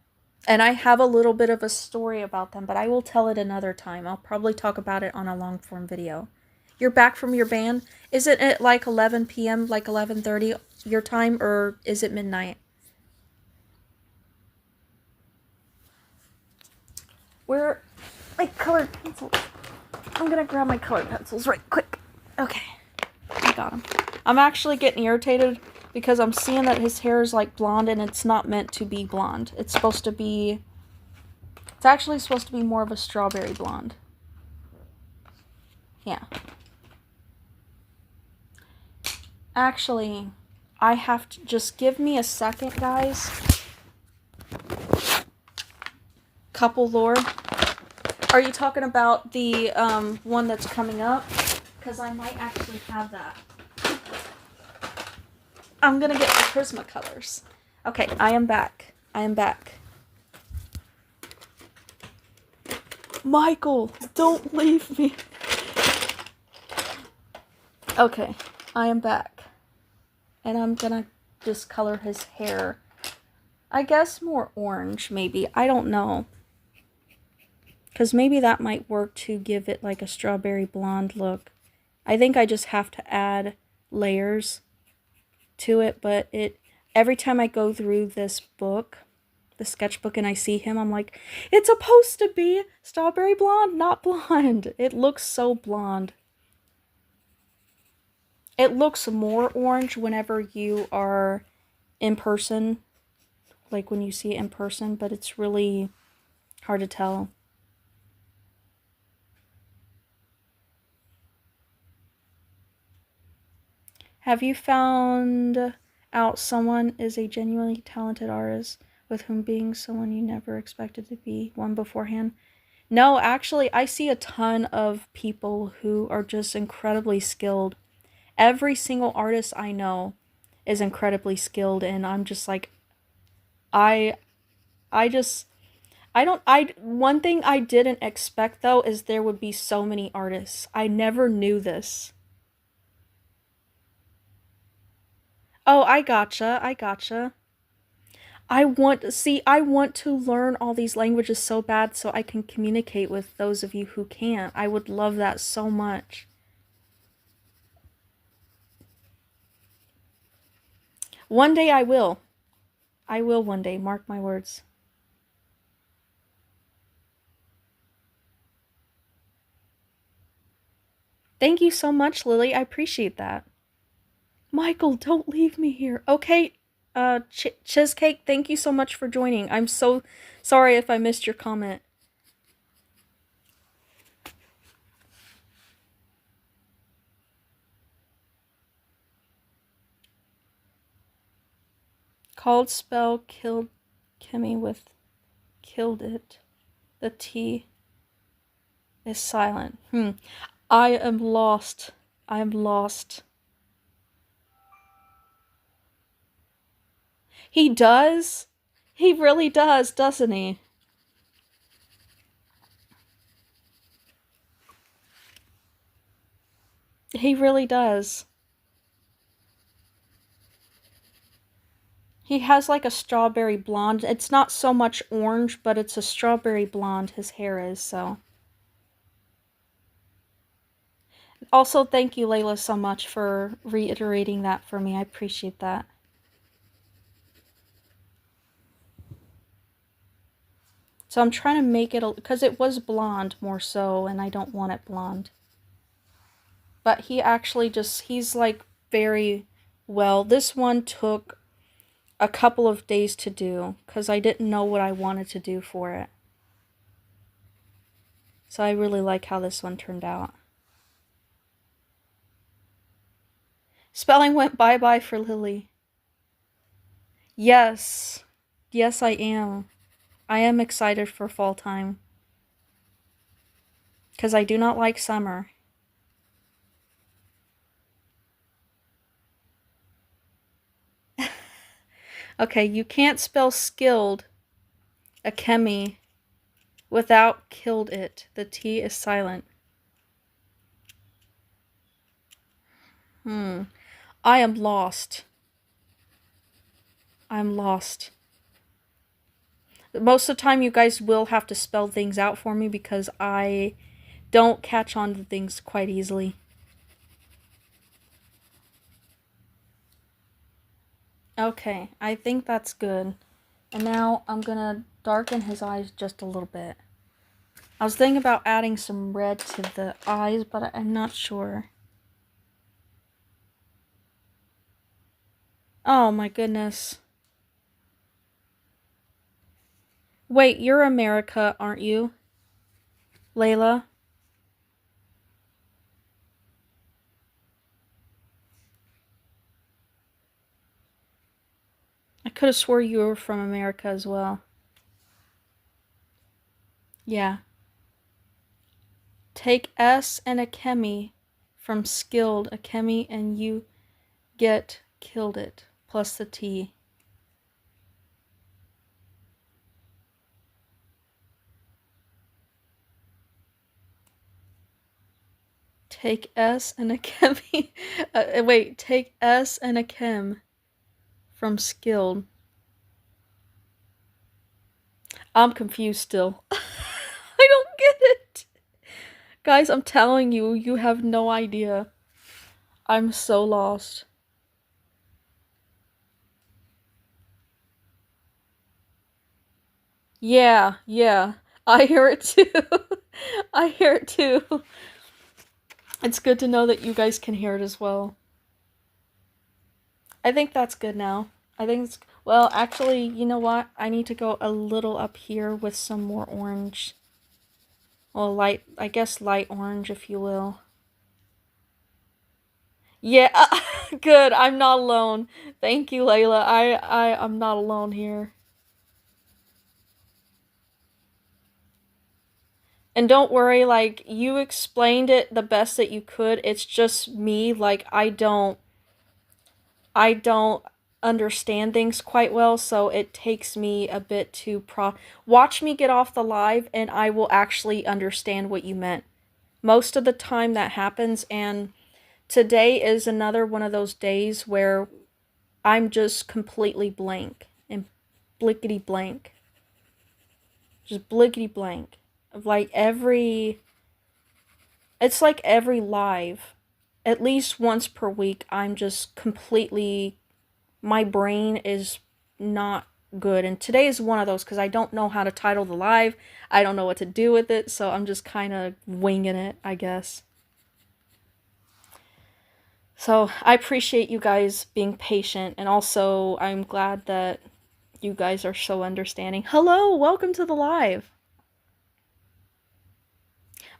S1: And I have a little bit of a story about them, but I will tell it another time. I'll probably talk about it on a long form video. You're back from your band? Is it at like 11 p.m., like 11:30 your time, or is it midnight? Where my colored pencils? I'm gonna grab my colored pencils right quick. Okay, I got them. I'm actually getting irritated because I'm seeing that his hair is like blonde, and it's not meant to be blonde. It's actually supposed to be more of a strawberry blonde. Yeah. Actually, I have to, just give me a second, guys. Couple lore. Are you talking about the one that's coming up? Because I might actually have that. I'm gonna get the Prismacolors. Okay, I am back. I am back. Michael, don't leave me. Okay, I am back. And I'm gonna just color his hair. I guess more orange, maybe. I don't know. Because maybe that might work to give it like a strawberry blonde look. I think I just have to add layers to it, but every time I go through this book, the sketchbook, and I see him, I'm like, it's supposed to be strawberry blonde, not blonde. It looks so blonde. It looks more orange whenever you are in person, like when you see it in person, but it's really hard to tell. Have you found out someone is a genuinely talented artist with whom being someone you never expected to be one beforehand? No, actually, I see a ton of people who are just incredibly skilled. Every single artist I know is incredibly skilled, and I'm just like, I, I just, I don't, I, one thing I didn't expect though is there would be so many artists. I never knew this. Oh, I gotcha, I gotcha. I want to learn all these languages so bad so I can communicate with those of you who can't. I would love that so much. One day I will. I will one day, mark my words. Thank you so much, Lily. I appreciate that. Michael, don't leave me here. Okay, Cheesecake, thank you so much for joining. I'm so sorry if I missed your comment. Called spell killed Kimmy with killed it. The T is silent. I am lost. I am lost. He does? He really does, doesn't he? He really does. He has like a strawberry blonde. It's not so much orange, but it's a strawberry blonde his hair is, so. Also, thank you, Layla, so much for reiterating that for me. I appreciate that. So I'm trying to make it, because it was blonde more so, and I don't want it blonde. But he actually he's like very well. This one took a couple of days to do, because I didn't know what I wanted to do for it. So I really like how this one turned out. Spelling went bye-bye for Lily. Yes. Yes, I am. I am excited for fall time. Because I do not like summer. Okay, you can't spell skilled, akemi, without killed it. The T is silent. I am lost. I'm lost. Most of the time you guys will have to spell things out for me because I don't catch on to things quite easily. Okay, I think that's good. And now I'm gonna darken his eyes just a little bit. I was thinking about adding some red to the eyes, but I'm not sure. Oh my goodness. Wait, you're America, aren't you? Layla? I could have swore you were from America as well. Yeah. Take S and akemi from skilled akemi and you get killed it plus the T. Take S and akemi. Wait, take S and akem from skilled. I'm confused still. I don't get it. Guys, I'm telling you, you have no idea. I'm so lost. Yeah, yeah. I hear it too. I hear it too. It's good to know that you guys can hear it as well. I think that's good now. I think it's, well, actually, you know what? I need to go a little up here with some more orange. Well, light, I guess light orange, if you will. Yeah, good. I'm not alone. Thank you, Layla. I'm not alone here. And don't worry, like, you explained it the best that you could. It's just me, like, I don't understand things quite well, so it takes me a bit to watch me get off the live and I will actually understand what you meant. Most of the time that happens, and today is another one of those days where I'm just completely blank and blickety blank. Just blickety blank. Of like it's like every live, at least once per week, I'm just completely, my brain is not good. And today is one of those because I don't know how to title the live. I don't know what to do with it, so I'm just kind of winging it, I guess. So I appreciate you guys being patient, and also I'm glad that you guys are so understanding. Hello, welcome to the live.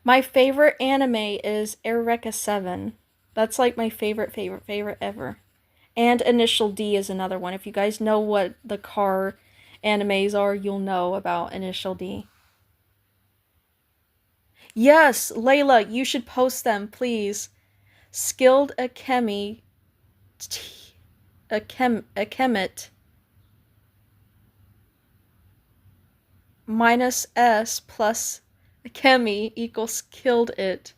S1: My favorite anime is Eureka 7. That's like my favorite ever. And Initial D is another one. If you guys know what the car animes are, you'll know about Initial D. Yes, Layla, you should post them, please. Skilled Akemi, Akemit, minus S plus Akemi equals killed it.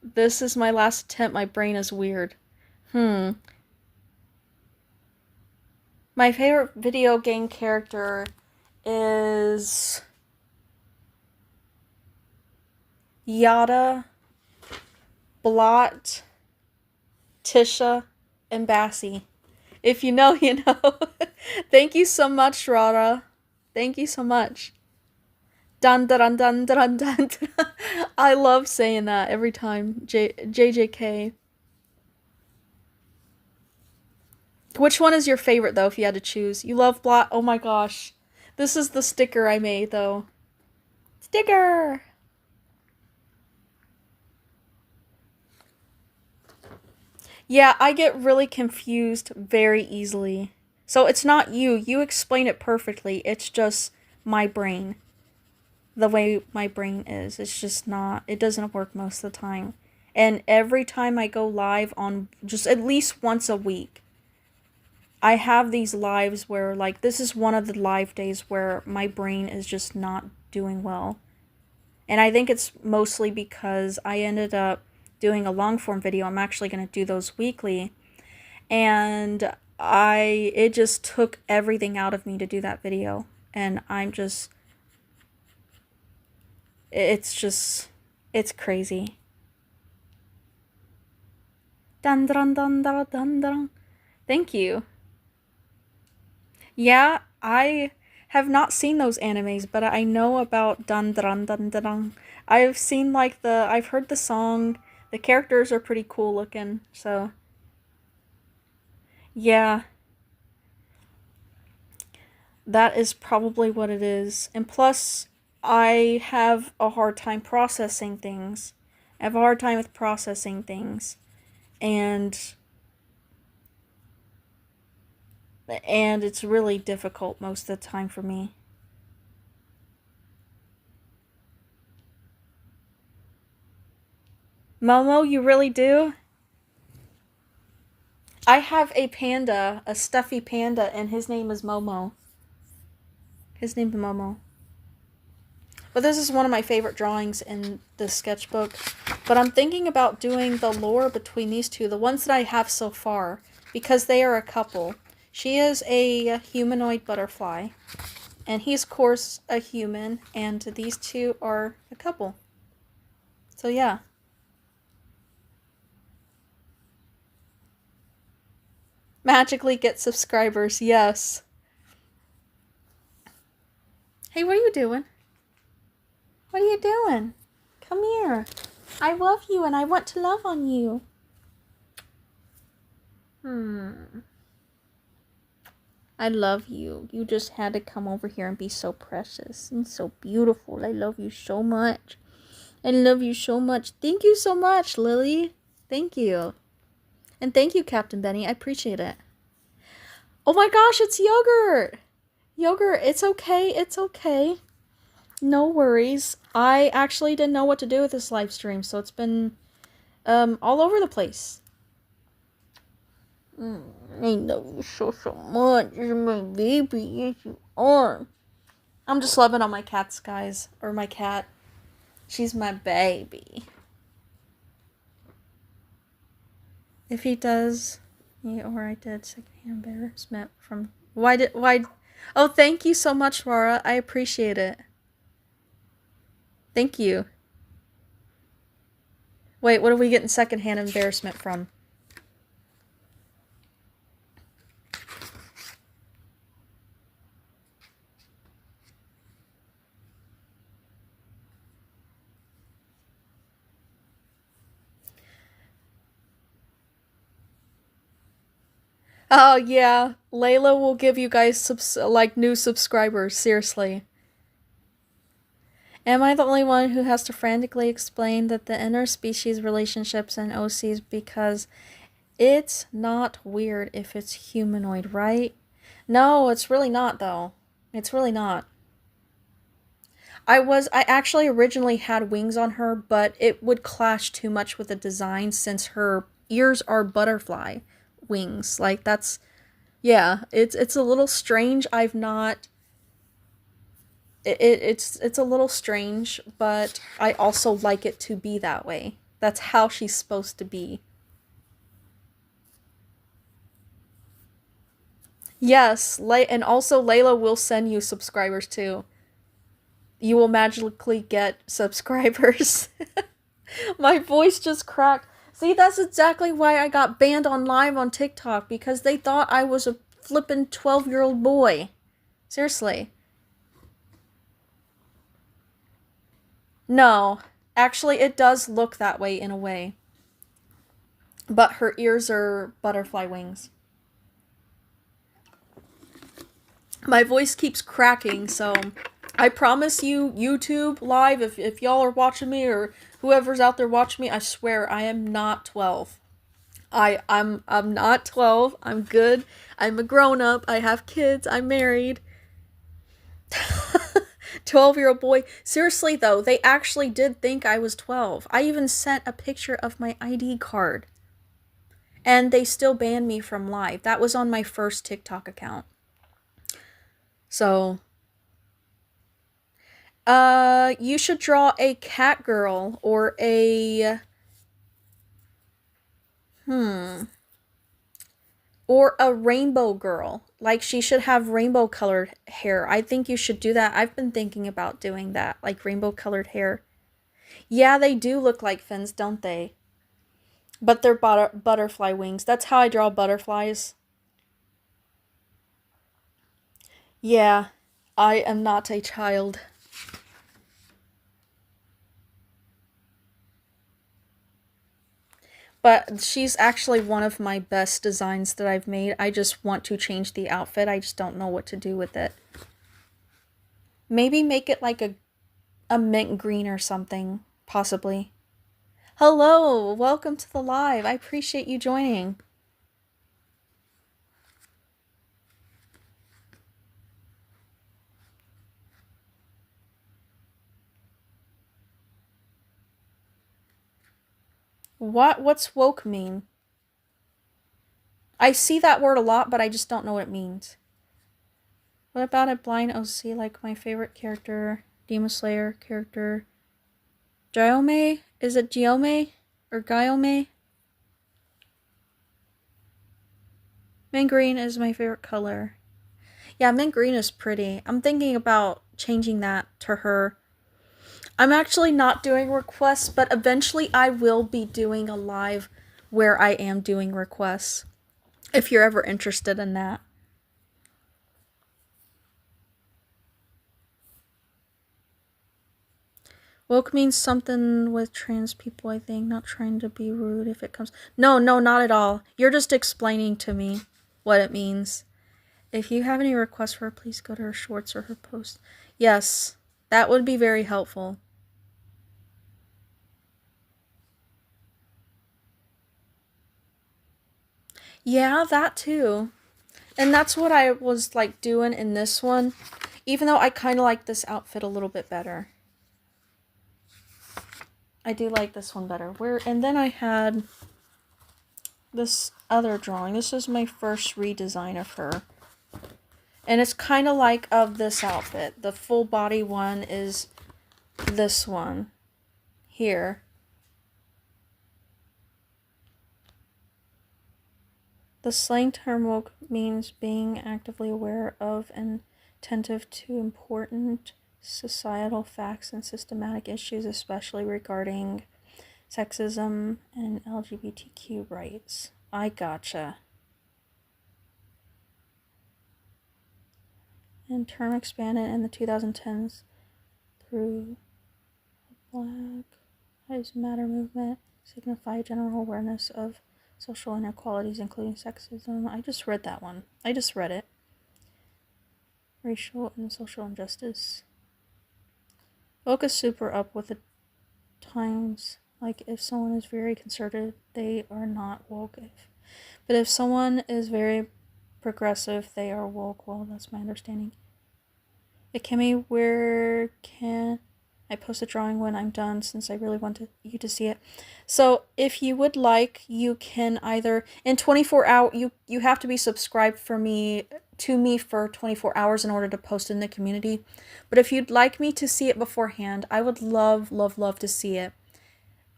S1: This is my last attempt. My brain is weird. My favorite video game character is Yada, Blot, Tisha, and Bassie. If you know, you know. Thank you so much, Rada. Thank you so much. Dun dun dun dun dun dun. I love saying that every time. JJK. Which one is your favorite, though, if you had to choose? You love Blot? Oh my gosh. This is the sticker I made, though. Sticker! Yeah, I get really confused very easily. So it's not you. You explain it perfectly. It's just my brain. The way my brain is. It's just not, it doesn't work most of the time. And every time I go live on just at least once a week, I have these lives where, like, this is one of the live days where my brain is just not doing well. And I think it's mostly because I ended up doing a long form video. I'm actually going to do those weekly. And it just took everything out of me to do that video. And it's crazy. Dun dun dun dun dun dun. Thank you. Yeah, I have not seen those animes, but I know about dun dun dun dun dun. I've heard the song. The characters are pretty cool looking, so yeah. That is probably what it is. And plus, I have a hard time processing things. I have a hard time with processing things. And it's really difficult most of the time for me. Momo, you really do? I have a panda, a stuffy panda, and his name is Momo. His name is Momo. But this is one of my favorite drawings in the sketchbook. But I'm thinking about doing the lore between these two, the ones that I have so far, because they are a couple. She is a humanoid butterfly, and he's, of course, a human, and these two are a couple. So yeah. Magically get subscribers, yes. Hey, what are you doing? What are you doing? Come here. I love you and I want to love on you. I love you. You just had to come over here and be so precious and so beautiful. I love you so much. I love you so much. Thank you so much, Lily. Thank you. And thank you, Captain Benny. I appreciate it. Oh my gosh, it's yogurt. Yogurt, it's okay. It's okay. No worries. I actually didn't know what to do with this live stream, so it's been all over the place. I love you so much. You're my baby. Yes, you are. I'm just loving on my cats, guys. Or my cat. She's my baby. If he does, or I did secondhand embarrassment from... Why? Oh, thank you so much, Laura. I appreciate it. Thank you. Wait, what are we getting secondhand embarrassment from? Oh, yeah. Layla will give you guys, new subscribers. Seriously. Am I the only one who has to frantically explain that the interspecies relationships in OCs because it's not weird if it's humanoid, right? No, it's really not, though. It's really not. I actually originally had wings on her, but it would clash too much with the design since her ears are butterfly wings. Like, that's, yeah, it's a little strange. I've not, it's a little strange, but I also like it to be that way. That's how she's supposed to be. Yes, and also Layla will send you subscribers too. You will magically get subscribers. My voice just cracked. See, that's exactly why I got banned on live on TikTok, because they thought I was a flippin' 12-year-old boy. Seriously. No. Actually, it does look that way in a way. But her ears are butterfly wings. My voice keeps cracking, so I promise you, YouTube live, if y'all are watching me or whoever's out there watching me, I swear I am not 12. I'm not 12. I'm good. I'm a grown up. I have kids. I'm married. 12-year-old boy. Seriously though, they actually did think I was 12. I even sent a picture of my ID card. And they still banned me from live. That was on my first TikTok account. So, you should draw a cat girl or a or a rainbow girl. Like, she should have rainbow colored hair. I think you should do that. I've been thinking about doing that, like rainbow colored hair. Yeah, they do look like fins, don't they? But they're butterfly wings. That's how I draw butterflies. Yeah, I am not a child. But she's actually one of my best designs that I've made. I just want to change the outfit. I just don't know what to do with it. Maybe make it like a mint green or something, possibly. Hello, welcome to the live. I appreciate you joining. What's woke mean? I see that word a lot, but I just don't know what it means. What about a blind OC like my favorite character, Demon Slayer character? Giome? Is it Giome? Or Giome? Mint green is my favorite color. Yeah, mint green is pretty. I'm thinking about changing that to her. I'm actually not doing requests, but eventually I will be doing a live where I am doing requests. If you're ever interested in that. Woke means something with trans people, I think. Not trying to be rude if it comes... No, not at all. You're just explaining to me what it means. If you have any requests for her, please go to her shorts or her post. Yes, that would be very helpful. Yeah, that too. And that's what I was like doing in this one. Even though I kind of like this outfit a little bit better. I do like this one better. And then I had this other drawing. This is my first redesign of her. And it's kind of like of this outfit. The full body one is this one here. The slang term woke means being actively aware of and attentive to important societal facts and systematic issues, especially regarding sexism and LGBTQ rights. I gotcha. And term expanded in the 2010s through the Black Lives Matter movement, signify general awareness of social inequalities, including sexism. I just read that one. I just read it. Racial and social injustice. Woke is super up with the times. Like, if someone is very conservative, they are not woke. But if someone is very progressive, they are woke. Well, that's my understanding. Kimmy, where can I post a drawing when I'm done, since I really want you to see it? So if you would like, you can either in 24 hours, you have to be subscribed to me for 24 hours in order to post in the community. But if you'd like me to see it beforehand, I would love to see it.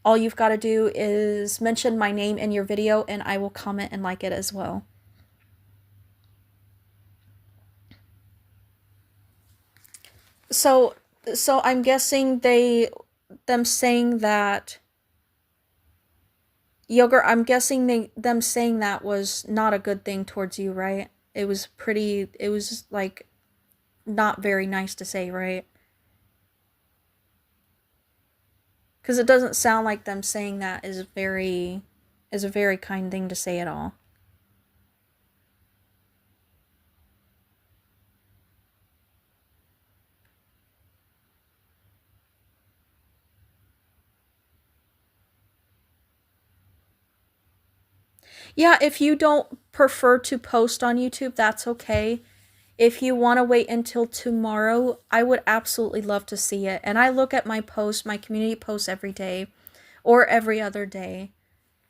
S1: All you've got to do is mention my name in your video and I will comment and like it as well. So I'm guessing them saying that Yogurt, I'm guessing them saying that was not a good thing towards you, right? It was like not very nice to say, right? Because it doesn't sound like them saying that is a very kind thing to say at all. Yeah, if you don't prefer to post on YouTube, that's okay. If you want to wait until tomorrow, I would absolutely love to see it. And I look at my posts, my community posts every day or every other day.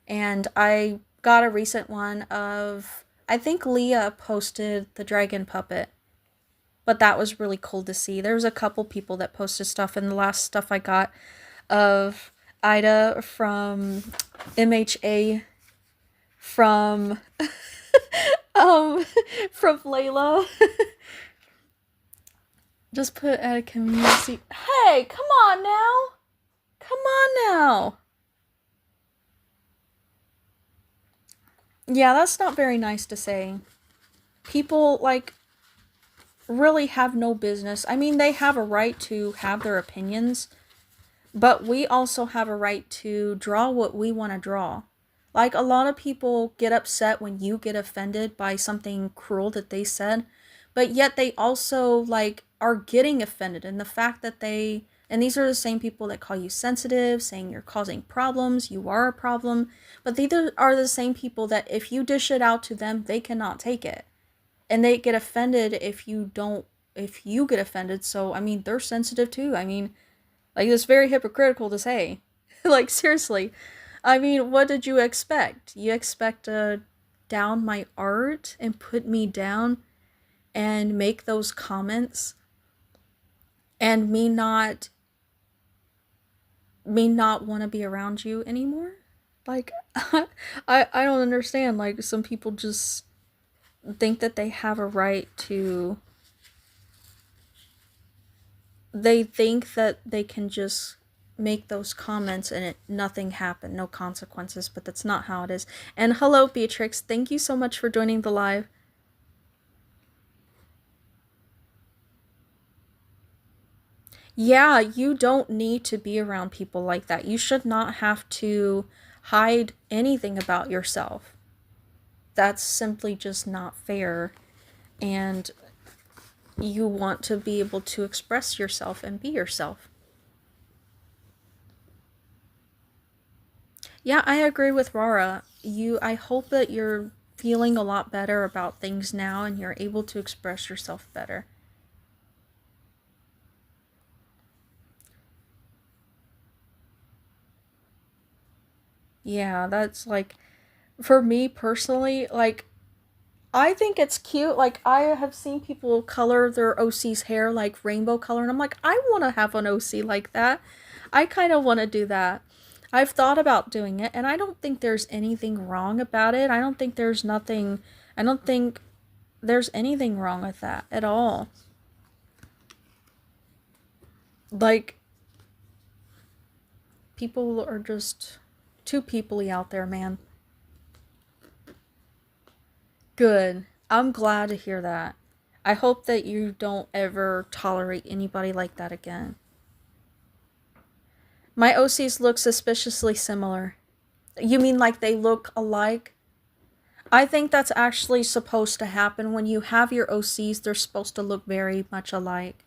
S1: And I got a recent one of, I think Leah posted the dragon puppet. But that was really cool to see. There was a couple people that posted stuff, and the last stuff I got of Ida from MHA from from Layla. Just put at a community. Hey, come on now. Come on now. Yeah, that's not very nice to say. People, like, really have no business. I mean, they have a right to have their opinions, but we also have a right to draw what we want to draw. Like, a lot of people get upset when you get offended by something cruel that they said, but yet they also, like, are getting offended. And the fact that and these are the same people that call you sensitive, saying you're causing problems, you are a problem, but these are the same people that if you dish it out to them, they cannot take it. And they get offended if you get offended. So, I mean, they're sensitive too. I mean, like, it's very hypocritical to say. Like, seriously. I mean, what did you expect? You expect to down my art and put me down and make those comments and me not want to be around you anymore? Like, I don't understand. Like, some people just think that they have a right to... They think that they can just make those comments and nothing happened, no consequences, but that's not how it is. And hello, Beatrix. Thank you so much for joining the live. Yeah, you don't need to be around people like that. You should not have to hide anything about yourself. That's simply just not fair. And you want to be able to express yourself and be yourself. Yeah, I agree with Rara. I hope that you're feeling a lot better about things now and you're able to express yourself better. Yeah, that's like for me personally, like I think it's cute. Like I have seen people color their OC's hair like rainbow color and I'm like, I want to have an OC like that. I kind of want to do that. I've thought about doing it and I don't think there's anything wrong about it. I don't think there's anything wrong with that at all. Like people are just too peoply out there, man. Good. I'm glad to hear that. I hope that you don't ever tolerate anybody like that again. My OCs look suspiciously similar. You mean like they look alike? I think that's actually supposed to happen. When you have your OCs, they're supposed to look very much alike.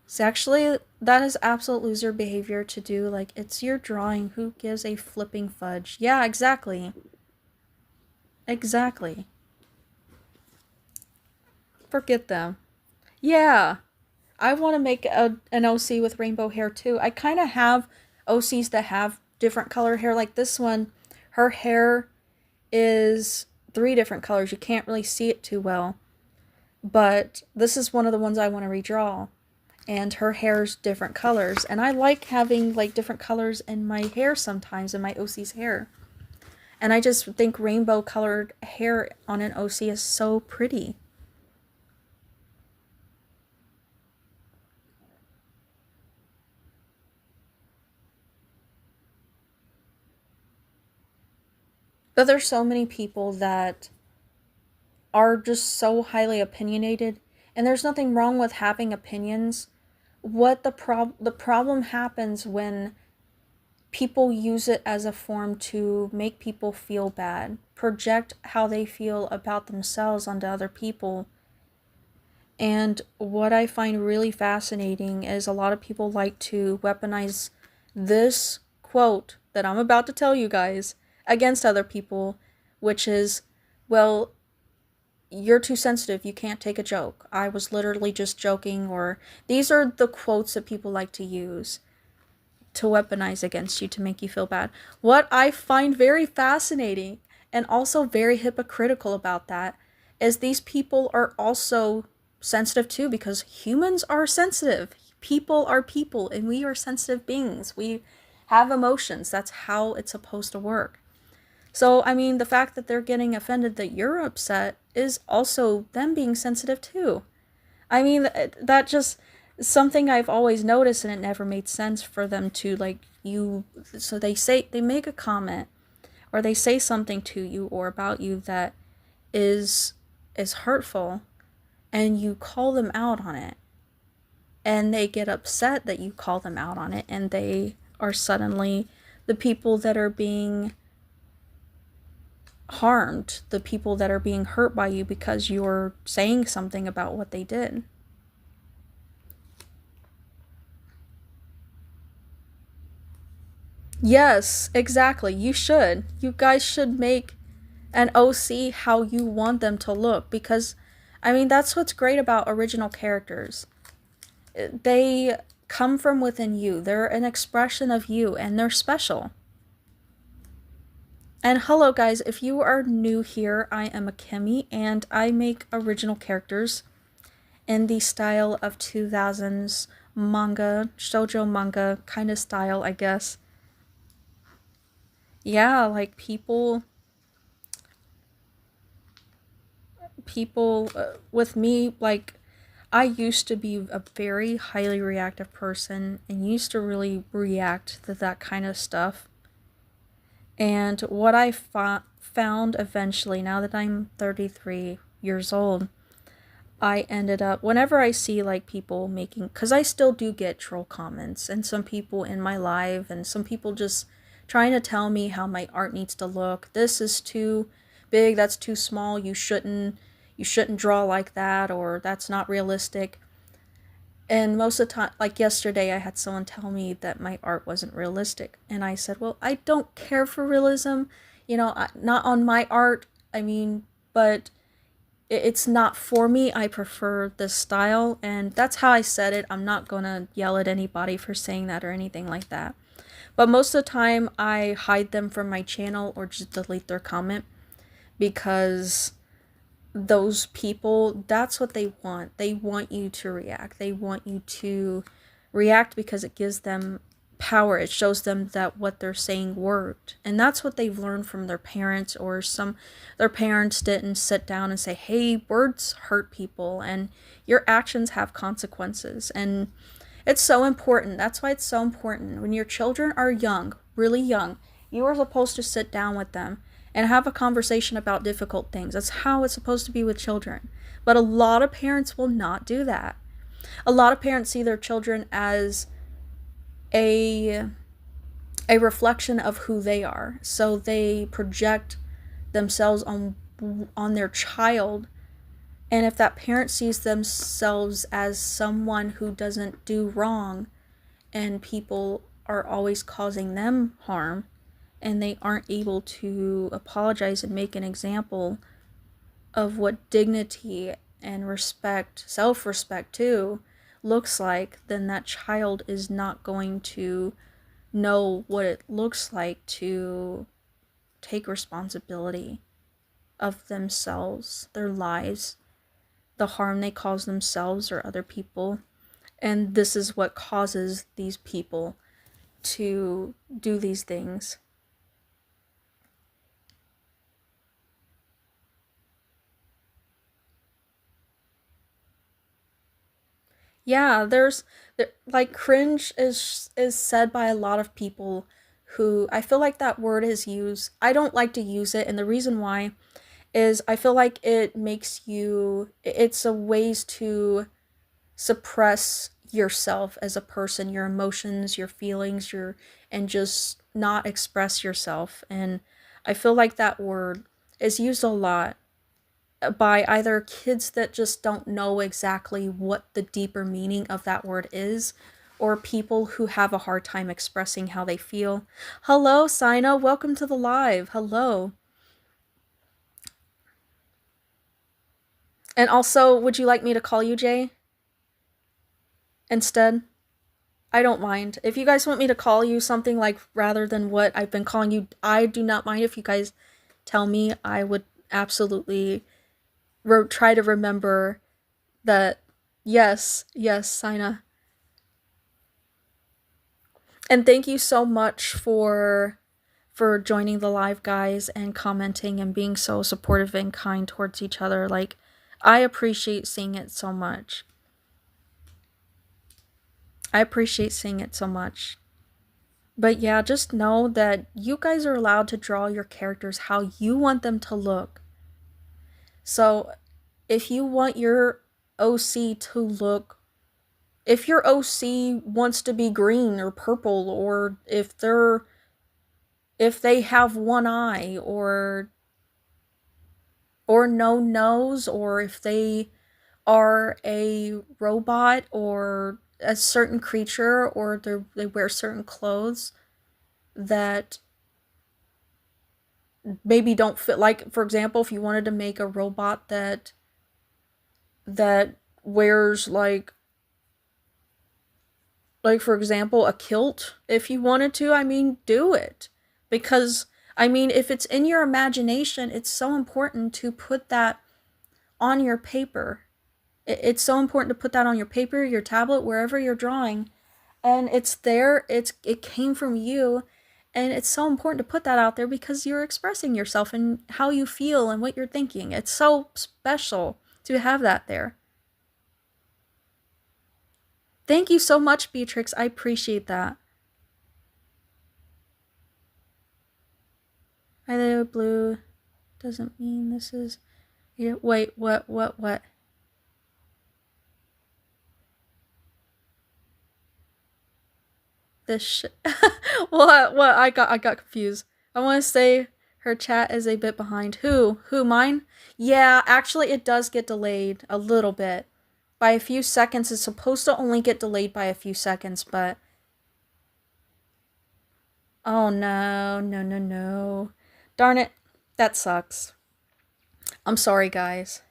S1: So actually, that is absolute loser behavior to do. Like, it's your drawing. Who gives a flipping fudge? Yeah, exactly. Exactly. Forget them. Yeah. I want to make an OC with rainbow hair too. I kind of have OCs that have different color hair. Like this one, her hair is three different colors. You can't really see it too well. But this is one of the ones I want to redraw. And her hair's different colors. And I like having like different colors in my hair sometimes, in my OC's hair. And I just think rainbow colored hair on an OC is so pretty. But there's so many people that are just so highly opinionated, and there's nothing wrong with having opinions. The problem happens when people use it as a form to make people feel bad, project how they feel about themselves onto other people. And what I find really fascinating is a lot of people like to weaponize this quote that I'm about to tell you guys against other people, which is, well, you're too sensitive. You can't take a joke. I was literally just joking. Or these are the quotes that people like to use to weaponize against you to make you feel bad. What I find very fascinating and also very hypocritical about that is these people are also sensitive too, because humans are sensitive. People are people and we are sensitive beings. We have emotions. That's how it's supposed to work. So, I mean, the fact that they're getting offended that you're upset is also them being sensitive too. I mean, that just something I've always noticed, and it never made sense for them to, like, you. So they make a comment or they say something to you or about you that is is hurtful, and you call them out on it. And they get upset that you call them out on it, and they are suddenly the people that are being harmed, the people that are being hurt by you because you're saying something about what they did. Yes, exactly. You should. You guys should make an OC how you want them to look, because I mean that's what's great about original characters. They come from within you. They're an expression of you and they're special. And hello guys, if you are new here, I am Akemi and I make original characters in the style of 2000s manga, shoujo manga kind of style, I guess. Yeah, like people with me, like I used to be a very highly reactive person and used to really react to that kind of stuff. And what I found eventually, now that I'm 33 years old, I ended up, whenever I see like people making, because I still do get troll comments, and some people in my live, and some people just trying to tell me how my art needs to look. This is too big, that's too small, you shouldn't draw like that, or that's not realistic. And most of the time, like yesterday, I had someone tell me that my art wasn't realistic. And I said, well, I don't care for realism, not on my art. I mean, but it's not for me. I prefer this style. And that's how I said it. I'm not going to yell at anybody for saying that or anything like that. But most of the time, I hide them from my channel or just delete their comment because those people, that's what they want. They want you to react. They want you to react because it gives them power. It shows them that what they're saying worked. And that's what they've learned from their parents, or their parents didn't sit down and say, hey, words hurt people and your actions have consequences. And it's so important. That's why it's so important. When your children are young, really young, you are supposed to sit down with them and have a conversation about difficult things. That's how it's supposed to be with children. But a lot of parents will not do that. A lot of parents see their children as a reflection of who they are. So they project themselves on their child. And if that parent sees themselves as someone who doesn't do wrong, and people are always causing them harm, and they aren't able to apologize and make an example of what dignity and respect, self-respect too, looks like, then that child is not going to know what it looks like to take responsibility of themselves, their lives, the harm they cause themselves or other people. And this is what causes these people to do these things. Yeah, like cringe is said by a lot of people who, I feel like that word is used. I don't like to use it, and the reason why is I feel like it makes you, it's a ways to suppress yourself as a person, your emotions, your feelings, and just not express yourself. And I feel like that word is used a lot by either kids that just don't know exactly what the deeper meaning of that word is, or people who have a hard time expressing how they feel. Hello, Sina. Welcome to the live. Hello. And also, would you like me to call you Jay instead? I don't mind. If you guys want me to call you something like rather than what I've been calling you, I do not mind if you guys tell me. I would absolutely try to remember that. Yes, yes, Sina. And thank you so much for joining the live, guys, and commenting and being so supportive and kind towards each other. Like, I appreciate seeing it so much. I appreciate seeing it so much. But yeah, just know that you guys are allowed to draw your characters how you want them to look. So, if you want your OC to look, if your OC wants to be green or purple, or if they have one eye, or no nose, or if they are a robot or a certain creature, or they wear certain clothes that maybe don't fit. Like, for example, if you wanted to make a robot that wears for example, a kilt, if you wanted to, I mean, do it. Because I mean, if it's in your imagination, it's so important to put that on your paper. It's so important to put that on your paper, your tablet, wherever you're drawing. And it's there, it came from you, and it's so important to put that out there because you're expressing yourself and how you feel and what you're thinking. It's so special to have that there. Thank you so much, Beatrix. I appreciate that. Either blue doesn't mean this is. Wait, what? this shit. What? I got confused. I want to say her chat is a bit behind. Who? Mine? Yeah, actually, it does get delayed a little bit. By a few seconds. It's supposed to only get delayed by a few seconds, but... Oh, no. No, no, no. Darn it. That sucks. I'm sorry, guys.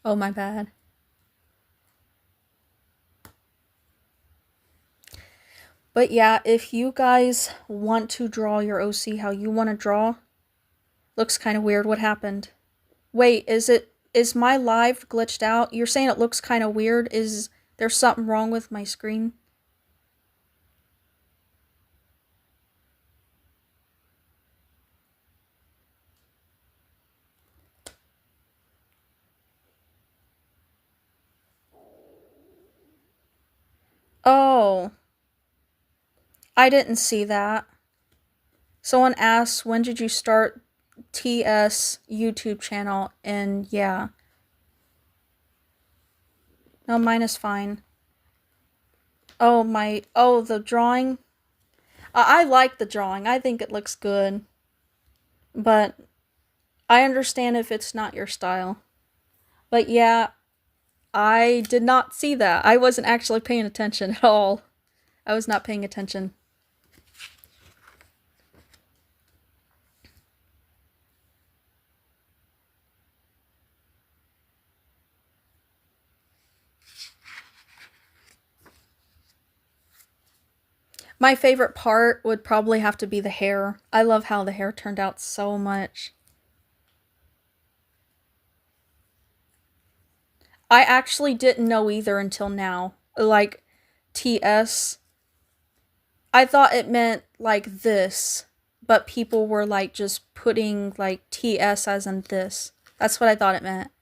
S1: Oh, my bad. But yeah, if you guys want to draw your OC how you want to draw... Looks kind of weird. What happened? Wait, is my live glitched out? You're saying it looks kind of weird? Is there something wrong with my screen? Oh. I didn't see that. Someone asked, when did you start TS YouTube channel? And yeah. No, mine is fine. Oh, the drawing? I like the drawing. I think it looks good. But I understand if it's not your style. But yeah, I did not see that. I wasn't actually paying attention at all. I was not paying attention. My favorite part would probably have to be the hair. I love how the hair turned out so much. I actually didn't know either until now. Like, TS. I thought it meant like this, but people were like just putting like TS as in this. That's what I thought it meant.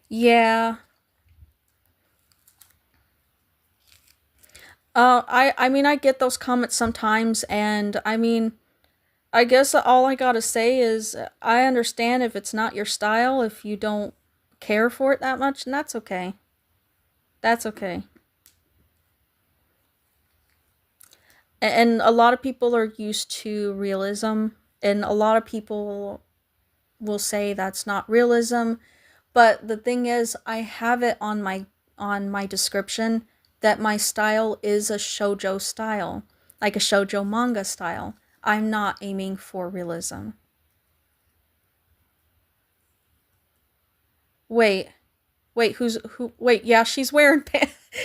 S1: Yeah. I mean, I get those comments sometimes, and I mean, I guess all I gotta say is I understand if it's not your style, if you don't care for it that much, and that's okay. That's okay. And a lot of people are used to realism, and a lot of people will say that's not realism, but the thing is, I have it on my description that my style is a shoujo style, like a shoujo manga style. I'm not aiming for realism. Wait, wait, yeah, she's wearing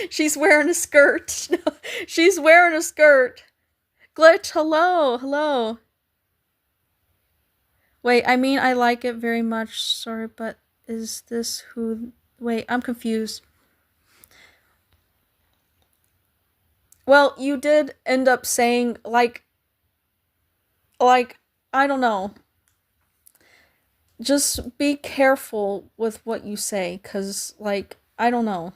S1: she's wearing a skirt. She's wearing a skirt. Glitch, hello. Wait, I mean, I like it very much, sorry, but is this who... Wait, I'm confused. Well, you did end up saying, I don't know. Just be careful with what you say, because, like, I don't know.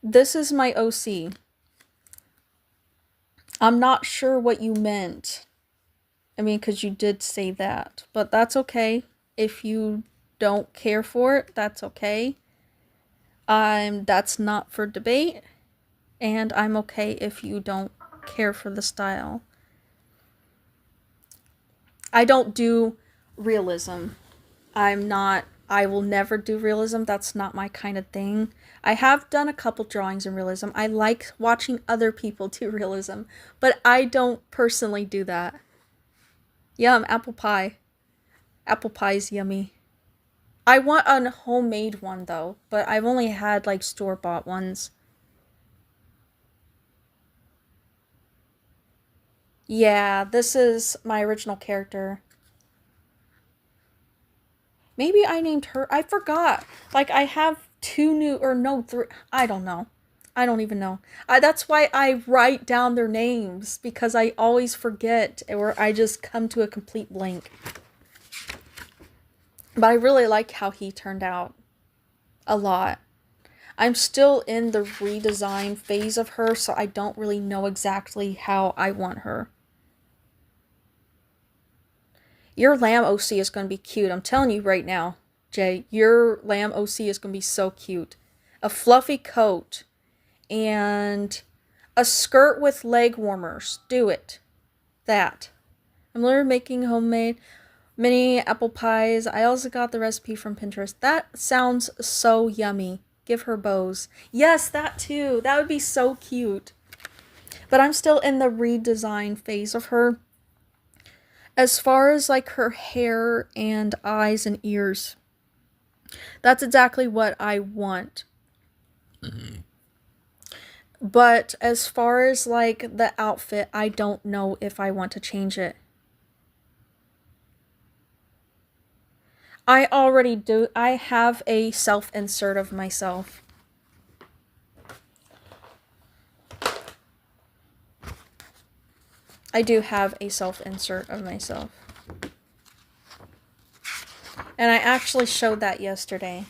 S1: This is my OC. I'm not sure what you meant. I mean, because you did say that. But that's okay. If you don't care for it, that's okay. That's not for debate. And I'm okay if you don't care for the style. I don't do realism. I will never do realism. That's not my kind of thing. I have done a couple drawings in realism. I like watching other people do realism, but I don't personally do that. Yum, apple pie. Apple pie's yummy. I want a homemade one though, but I've only had like store-bought ones. Yeah, this is my original character. Maybe I named her. I forgot. Like, I have two new, or no, three. I don't know. I don't even know. That's why I write down their names, because I always forget, or I just come to a complete blank. But I really like how he turned out. A lot. I'm still in the redesign phase of her, so I don't really know exactly how I want her. Your lamb OC is going to be cute. I'm telling you right now, Jay. Your lamb OC is going to be so cute. A fluffy coat and a skirt with leg warmers. Do it. That. I'm literally making homemade mini apple pies. I also got the recipe from Pinterest. That sounds so yummy. Give her bows. Yes, that too. That would be so cute. But I'm still in the redesign phase of her. As far as like her hair and eyes and ears, that's exactly what I want. But as far as like the outfit, I don't know if I want to change it. I already do. I have a self-insert of myself. I do have a self-insert of myself. And I actually showed that yesterday.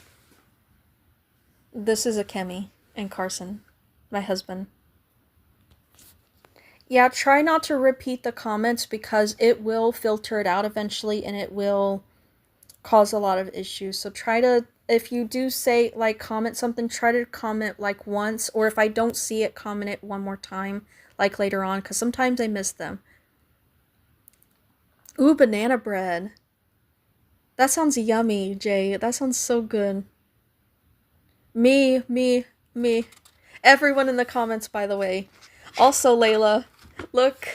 S1: This is Akemi and Carson, my husband. Yeah, try not to repeat the comments because it will filter it out eventually and it will cause a lot of issues. So try to, if you do say, like, comment something, try to comment, like, once. Or if I don't see it, comment it one more time, like, later on. Because sometimes I miss them. Ooh, banana bread. That sounds yummy, Jay. That sounds so good. Me. Everyone in the comments, by the way. Also, Layla. Look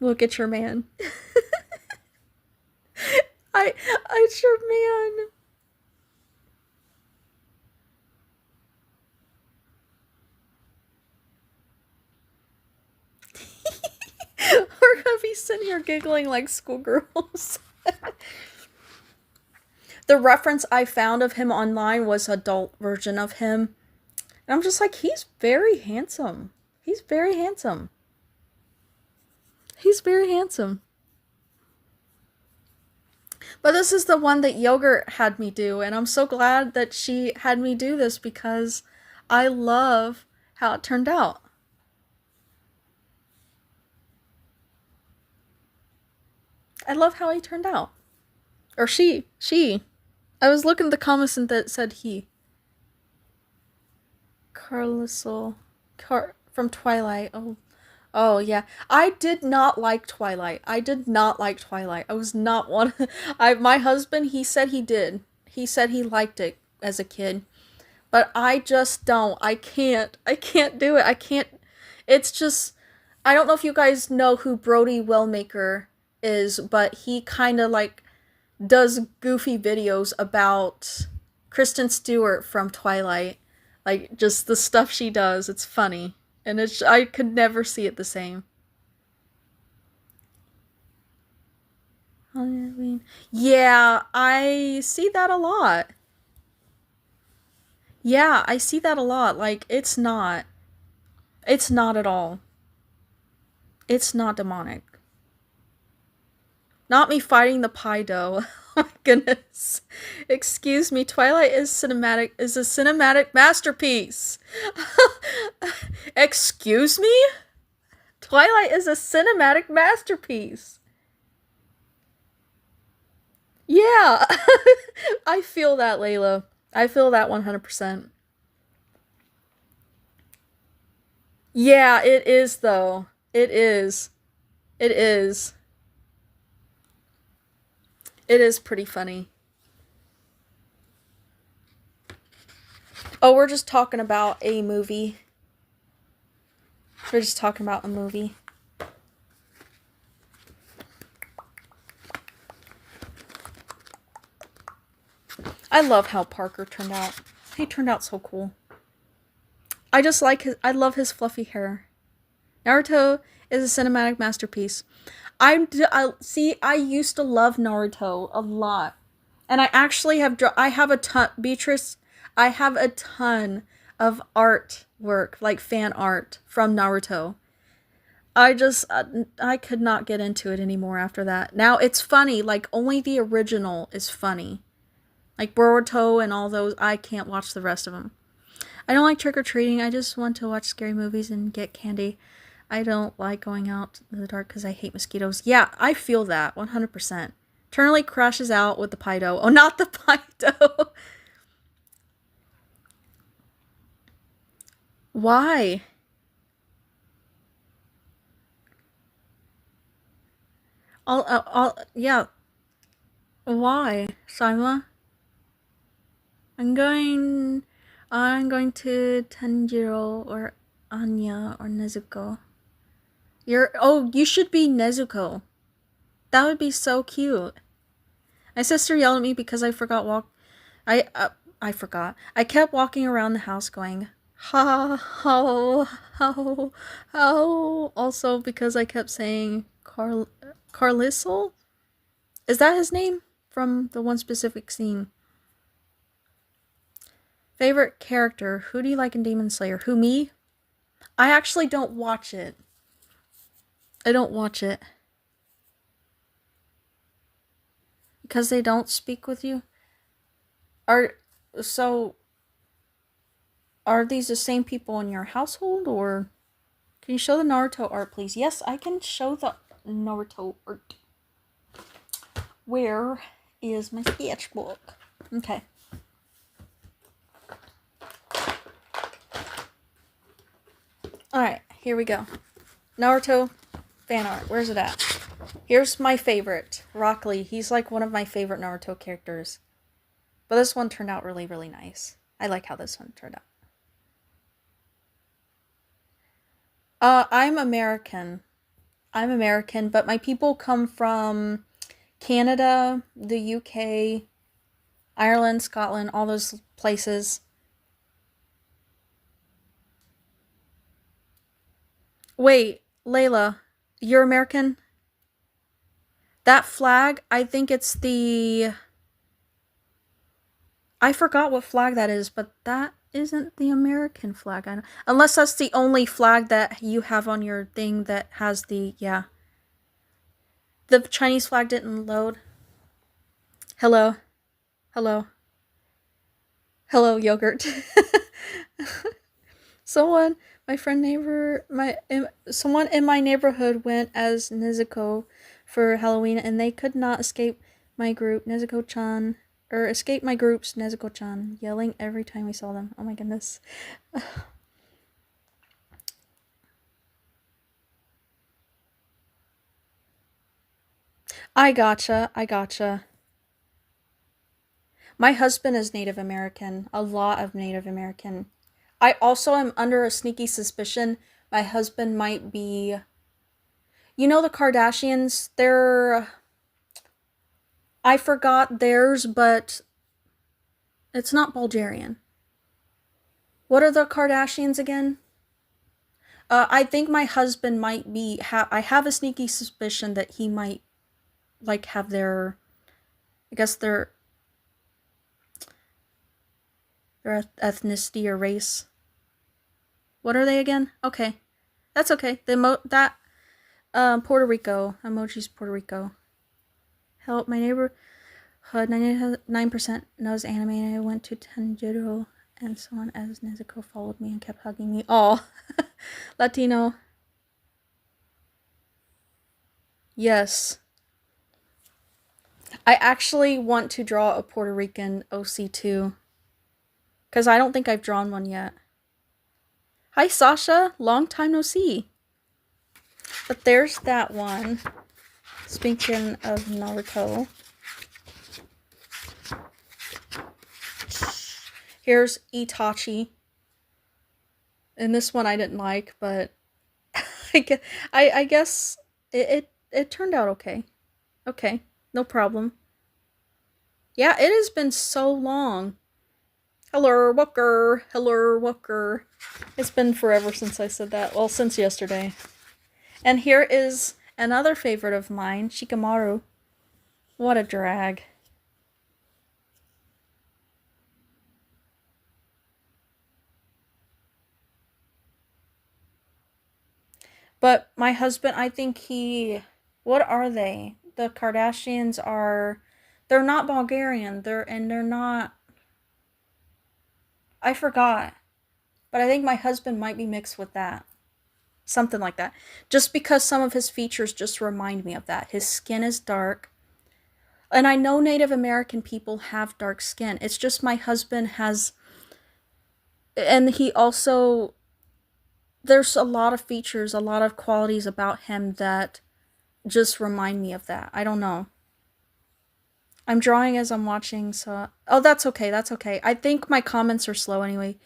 S1: at your man. It's your man. We're gonna be sitting here giggling like schoolgirls. The reference I found of him online was adult version of him. And I'm just like, he's very handsome. He's very handsome. He's very handsome. But this is the one that Yogurt had me do, and I'm so glad that she had me do this because I love how it turned out. I love how he turned out. Or she. I was looking at the comments and that said he. Carlisle. From Twilight. Oh, yeah. I did not like Twilight. I was not one. My husband, he said he did. He said he liked it as a kid. But I just don't. I can't do it. I can't. It's just, I don't know if you guys know who Brody Wellmaker is, but he kind of like does goofy videos about Kristen Stewart from Twilight. Like, just the stuff she does. It's funny. And I could never see it the same. Yeah, I see that a lot. Yeah, I see that a lot. Like, it's not. It's not at all. It's not demonic. Not me fighting the pie dough. Oh my goodness. Excuse me, Twilight is a cinematic masterpiece. Excuse me? Twilight is a cinematic masterpiece. Yeah. I feel that, Layla. I feel that 100%. Yeah, it is though. It is. It is. It is pretty funny. Oh, we're just talking about a movie. We're just talking about a movie. I love how Parker turned out. He turned out so cool. I just like I love his fluffy hair. Naruto is a cinematic masterpiece. I used to love Naruto a lot. And I actually I have a ton, Beatrice, I have a ton of artwork, like fan art from Naruto. I could not get into it anymore after that. Now it's funny, like only the original is funny. Like Boruto and all those, I can't watch the rest of them. I don't like trick-or-treating, I just want to watch scary movies and get candy. I don't like going out in the dark because I hate mosquitoes. Yeah, I feel that 100%. Eternally crashes out with the Pido. Oh, not the Pido. Why? Yeah. Why, Saima? I'm going. I'm going to Tanjiro or Anya or Nezuko. You should be Nezuko. That would be so cute. My sister yelled at me because I forgot I forgot. I kept walking around the house going, ha, ho, ho, ho. Also because I kept saying Carlisle? Is that his name? From the one specific scene. Favorite character? Who do you like in Demon Slayer? Who, me? I actually don't watch it. I don't watch it. Because they don't speak with you? Are these the same people in your household, or can you show the Naruto art, please? Yes, I can show the Naruto art. Where is my sketchbook? Okay. Alright, here we go. Naruto fan art. Where's it at? Here's my favorite. Rock Lee. He's like one of my favorite Naruto characters. But this one turned out really, really nice. I like how this one turned out. I'm American. But my people come from Canada, the UK, Ireland, Scotland, all those places. Wait, Layla, you're American? That flag, I think it's the... I forgot what flag that is, but that isn't the American flag. Unless that's the only flag that you have on your thing that has the... Yeah. The Chinese flag didn't load. Hello. Hello. Hello, yogurt. Someone in my neighborhood went as Nezuko for Halloween, and they could not escape my group, Nezuko-chan, or escape my groups, Nezuko-chan, yelling every time we saw them. Oh my goodness. I gotcha. My husband is Native American, a lot of Native American. I also am under a sneaky suspicion my husband might be... You know the Kardashians? I forgot theirs, but it's not Bulgarian. What are the Kardashians again? I think my husband might be... I have a sneaky suspicion that he might, like, have their... I guess their ethnicity or race. What are they again? Okay. That's okay. Puerto Rico. Emoji's Puerto Rico. Help, my neighborhood 99% knows anime, and I went to Tanjiro, and someone as Nezuko followed me and kept hugging me. Aw. Latino. Yes. I actually want to draw a Puerto Rican OC too. Because I don't think I've drawn one yet. Hi, Sasha. Long time no see. But there's that one. Speaking of Naruto. Here's Itachi. And this one I didn't like, but I guess it turned out okay. Okay, no problem. Yeah, it has been so long. Hello, Walker. It's been forever since I said that. Well, since yesterday. And here is another favorite of mine, Shikamaru. What a drag. But my husband, I think what are they? The Kardashians they're not Bulgarian. They're not... I forgot. But I think my husband might be mixed with that. Something like that. Just because some of his features just remind me of that. His skin is dark. And I know Native American people have dark skin. It's just my husband has. And he also. There's a lot of features, a lot of qualities about him that just remind me of that. I don't know. I'm drawing as I'm watching, so. Oh, that's okay. That's okay. I think my comments are slow anyway.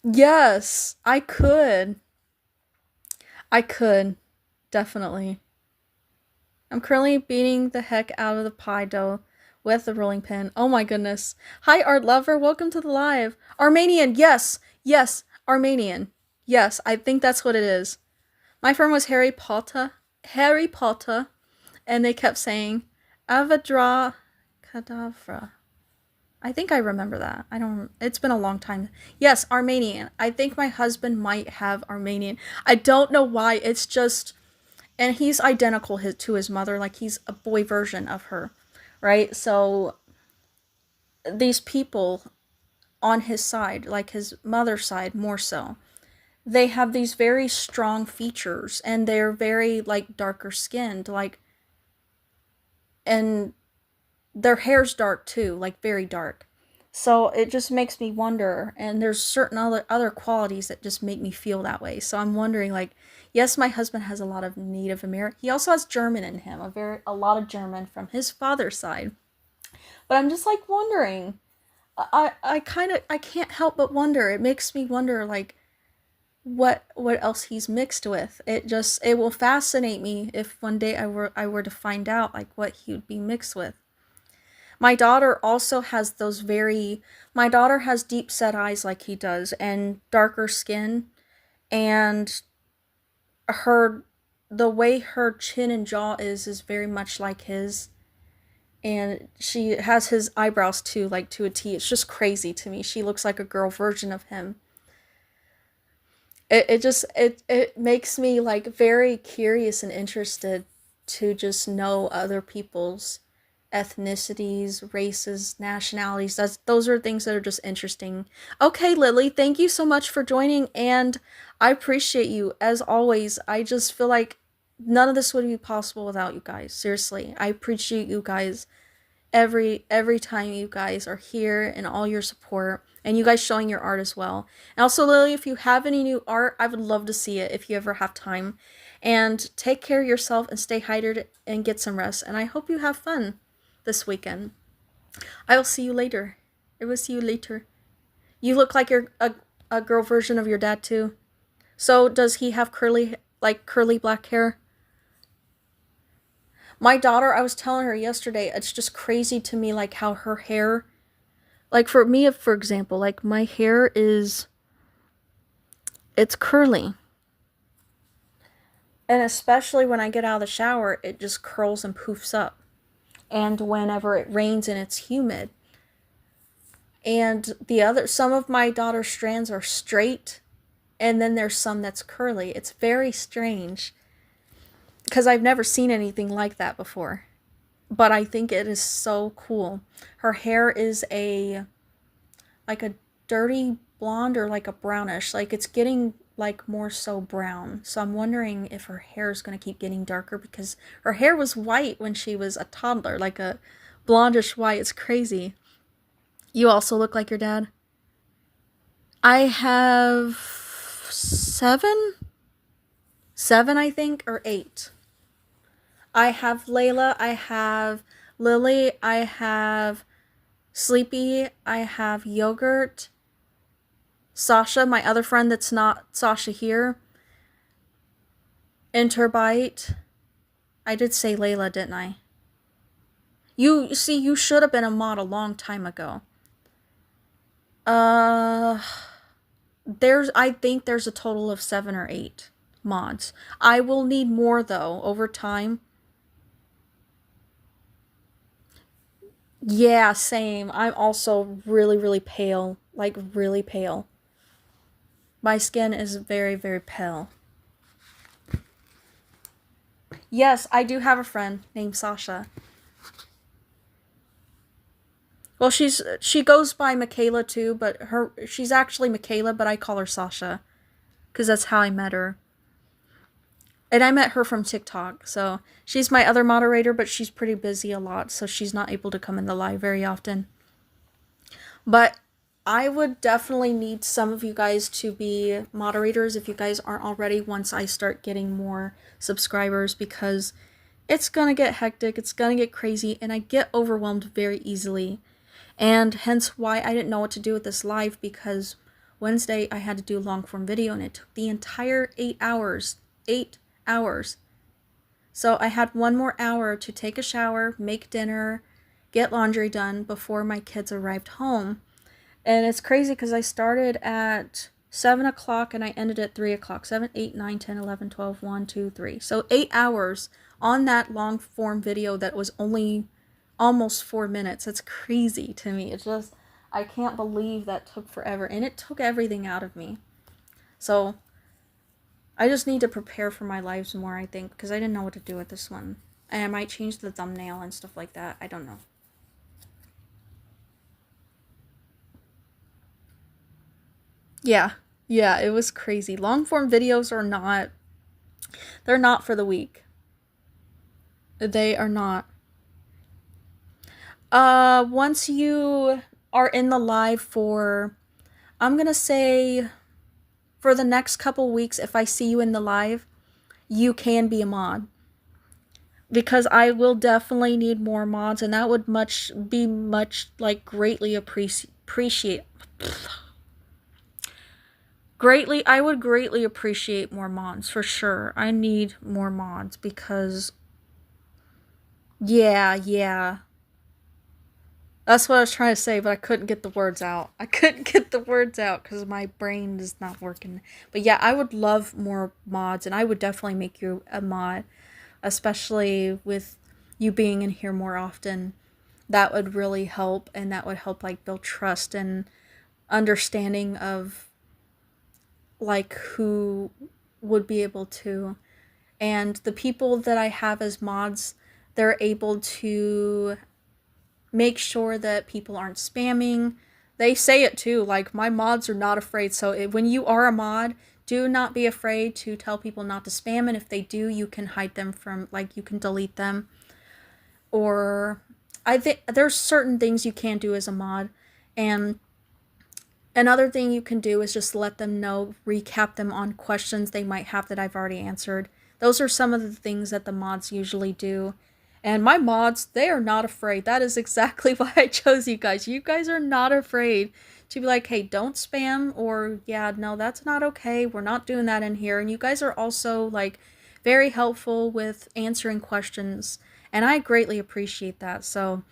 S1: Yes, I could. I could. Definitely. I'm currently beating the heck out of the pie dough with the rolling pin. Oh my goodness. Hi, Art Lover. Welcome to the live. Armenian. Yes. Yes. Armenian. Yes. I think that's what it is. My friend was Harry Potter. Harry Potter. And they kept saying, Avadra Kadavra. I think I remember that. I don't. It's been a long time. Yes, Armenian. I think my husband might have Armenian. I don't know why. It's just. And he's identical to his mother. Like, he's a boy version of her. Right? So, these people on his side, like his mother's side more so, they have these very strong features. And they're very, like, darker skinned. Like, and their hair's dark too, like very dark. So it just makes me wonder, and there's certain other qualities that just make me feel that way. So I'm wondering, like, yes, my husband has a lot of Native American. He also has German in him, a lot of German from his father's side. But I'm just like wondering. I can't help but wonder. It makes me wonder, like, what else he's mixed with. It will fascinate me if one day I were to find out, like, what he would be mixed with. My daughter also has my daughter has deep set eyes like he does and darker skin, and the way her chin and jaw is very much like his, and she has his eyebrows too, like to a T. It's just crazy to me. She looks like a girl version of him. It makes me, like, very curious and interested to just know other people's ethnicities, races, nationalities. Those are things that are just interesting. Okay, Lily, thank you so much for joining, and I appreciate you as always. I just feel like none of this would be possible without you guys. Seriously, I appreciate you guys every time you guys are here, and all your support, and you guys showing your art as well. And also, Lily, if you have any new art, I would love to see it if you ever have time. And take care of yourself and stay hydrated and get some rest. And I hope you have fun this weekend. I will see you later. I will see you later. You look like you're a girl version of your dad too. So does he have curly black hair? My daughter, I was telling her yesterday, it's just crazy to me, like, how her hair, like, for me, for example, like, my hair it's curly. And especially when I get out of the shower, it just curls and poofs up. And whenever it rains and it's humid. And some of my daughter's strands are straight, and then there's some that's curly. It's very strange, because I've never seen anything like that before. But I think it is so cool. Her hair is like a dirty blonde, or like a brownish. Like, it's getting, like, more so brown. So I'm wondering if her hair is going to keep getting darker, because her hair was white when she was a toddler, like a blondish white. It's crazy. You also look like your dad. I have 7, I think, or 8. I have Layla, I have Lily, I have Sleepy, I have Yogurt, Sasha, my other friend that's not Sasha here, Interbite. I did say Layla, didn't I? You should have been a mod a long time ago. I think there's a total of 7 or 8 mods. I will need more, though, over time. Yeah, same. I'm also really, really pale. Like, really pale. My skin is very, very pale. Yes, I do have a friend named Sasha. Well, she goes by Michaela too, but she's actually Michaela, but I call her Sasha. because that's how I met her. And I met her from TikTok, so she's my other moderator, but she's pretty busy a lot, so she's not able to come in the live very often. But I would definitely need some of you guys to be moderators if you guys aren't already once I start getting more subscribers, because it's gonna get hectic, it's gonna get crazy, and I get overwhelmed very easily. And hence why I didn't know what to do with this live, because Wednesday I had to do a long form video and it took the entire 8 hours. 8 hours. So I had 1 more hour to take a shower, make dinner, get laundry done before my kids arrived home. And it's crazy because I started at 7 o'clock and I ended at 3 o'clock. 7, 8, 9, 10, 11, 12, 1, 2, 3. So 8 hours on that long form video that was only almost 4 minutes. That's crazy to me. It's just, I can't believe that took forever. And it took everything out of me. So I just need to prepare for my lives more, I think, because I didn't know what to do with this one. And I might change the thumbnail and stuff like that. I don't know. Yeah, it was crazy. Long form videos are not, they're not for the weak. They are not. Once you are in the live for, I'm gonna say, for the next couple weeks, if I see you in the live, you can be a mod. Because I will definitely need more mods, and that would be much like greatly appreciate. I would greatly appreciate more mods, for sure. I need more mods because, yeah. That's what I was trying to say, but I couldn't get the words out. Because my brain is not working. But yeah, I would love more mods, and I would definitely make you a mod, especially with you being in here more often. That would really help, and that would help like build trust and understanding of like who would be able to. And the people that I have as mods, they're able to make sure that people aren't spamming. They say it too, like, my mods are not afraid. So when you are a mod, do not be afraid to tell people not to spam. And if they do, you can hide them from, like, you can delete them. Or I think there's certain things you can do as a mod. And another thing you can do is just let them know, recap them on questions they might have that I've already answered. Those are some of the things that the mods usually do. And my mods, they are not afraid. That is exactly why I chose you guys. You guys are not afraid to be like, hey, don't spam, or yeah, no, that's not okay. We're not doing that in here. And you guys are also like very helpful with answering questions. And I greatly appreciate that. So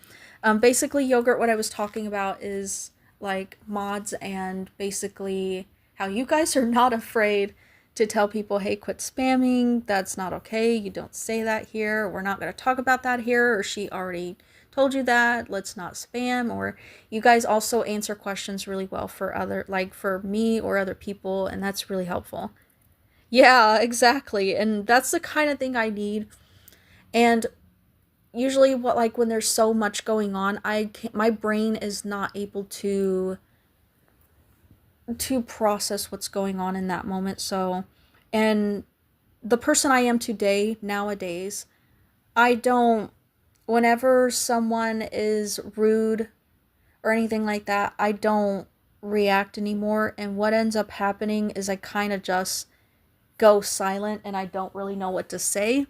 S1: basically, Yogurt, what I was talking about is like mods, and basically how you guys are not afraid to tell people, hey, quit spamming, that's not okay, you don't say that here, we're not going to talk about that here, or she already told you that, let's not spam. Or you guys also answer questions really well for other, like for me or other people, and that's really helpful. Yeah, exactly. And that's the kind of thing I need. And usually when there's so much going on, my brain is not able to process what's going on in that moment. So, and the person I am today, nowadays, I don't, whenever someone is rude or anything like that, I don't react anymore. And what ends up happening is I kind of just go silent and I don't really know what to say.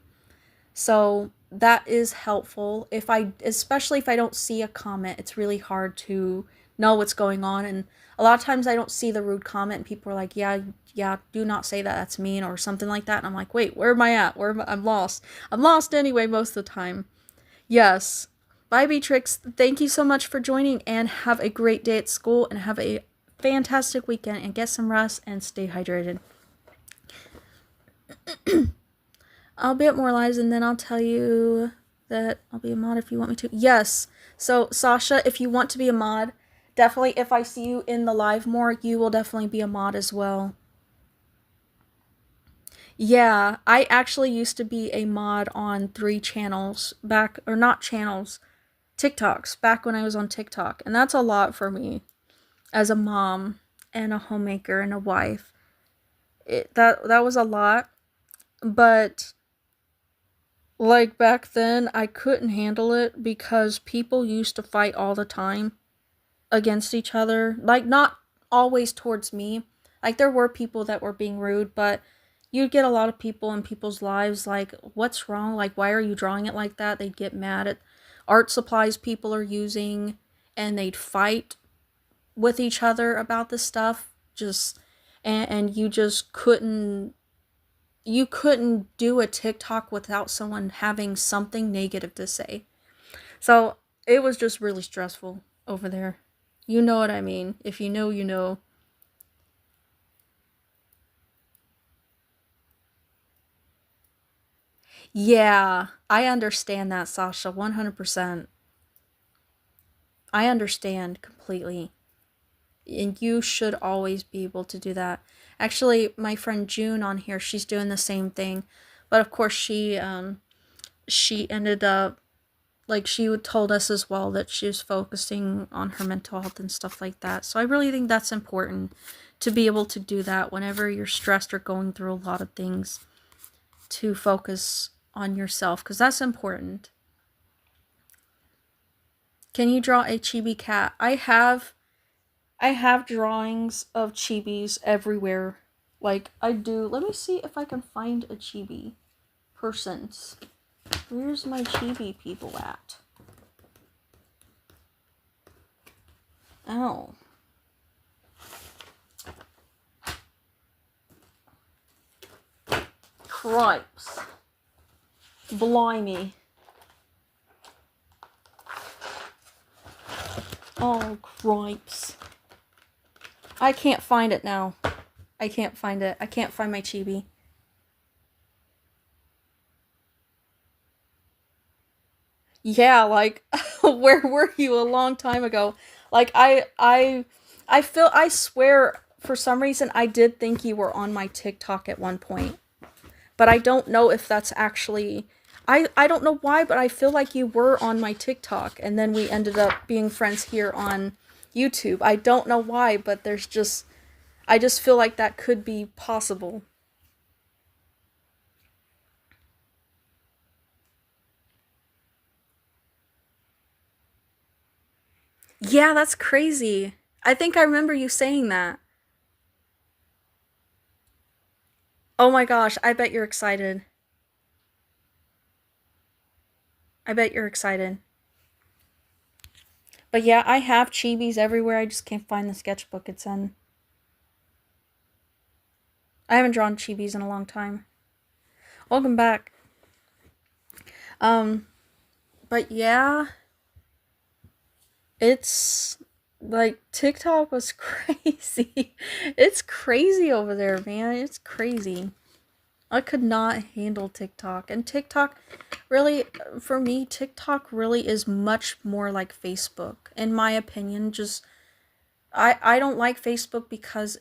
S1: So that is helpful. Especially if I don't see a comment, it's really hard to know what's going on. And a lot of times I don't see the rude comment and people are like, yeah, do not say that, that's mean, or something like that. And I'm like, wait, where am I at? I'm lost. I'm lost anyway most of the time. Yes. Bye, Beatrix. Thank you so much for joining, and have a great day at school, and have a fantastic weekend, and get some rest and stay hydrated. I'll be at more lives, and then I'll tell you that I'll be a mod if you want me to. Yes. So, Sasha, if you want to be a mod, definitely, if I see you in the live more, you will definitely be a mod as well. Yeah, I actually used to be a mod on 3 channels back, or not channels, TikToks, back when I was on TikTok. And that's a lot for me as a mom and a homemaker and a wife. that was a lot, but like back then I couldn't handle it because people used to fight all the time against each other. Like, not always towards me. Like, there were people that were being rude, but you'd get a lot of people in people's lives like, what's wrong? Like, why are you drawing it like that? They'd get mad at art supplies people are using, and they'd fight with each other about this stuff. Just and you just couldn't do a TikTok without someone having something negative to say. So it was just really stressful over there. You know what I mean. If you know, you know. Yeah, I understand that, Sasha, 100%. I understand completely. And you should always be able to do that. Actually, my friend June on here, she's doing the same thing. But of course she ended up, like, she told us as well that she was focusing on her mental health and stuff like that. So I really think that's important to be able to do that whenever you're stressed or going through a lot of things, to focus on yourself, because that's important. Can you draw a chibi cat? I have drawings of chibis everywhere. Like, I do. Let me see if I can find a chibi persons. Where's my chibi people at? Oh. Cripes. Blimey. Oh, cripes. I can't find it now. I can't find it. I can't find my chibi. Yeah, like, where were you a long time ago? Like, I swear, for some reason, I did think you were on my TikTok at one point. But I don't know if that's actually, I don't know why, but I feel like you were on my TikTok, and then we ended up being friends here on YouTube. I don't know why, but I just feel like that could be possible. Yeah, that's crazy. I think I remember you saying that. Oh my gosh, I bet you're excited. I bet you're excited. But yeah, I have chibis everywhere. I just can't find the sketchbook it's in. I haven't drawn chibis in a long time. Welcome back. Um, but yeah, it's like TikTok was crazy. It's crazy over there, man. It's crazy. I could not handle TikTok. And TikTok really, for me, TikTok really is much more like Facebook, in my opinion. Just, I don't like Facebook because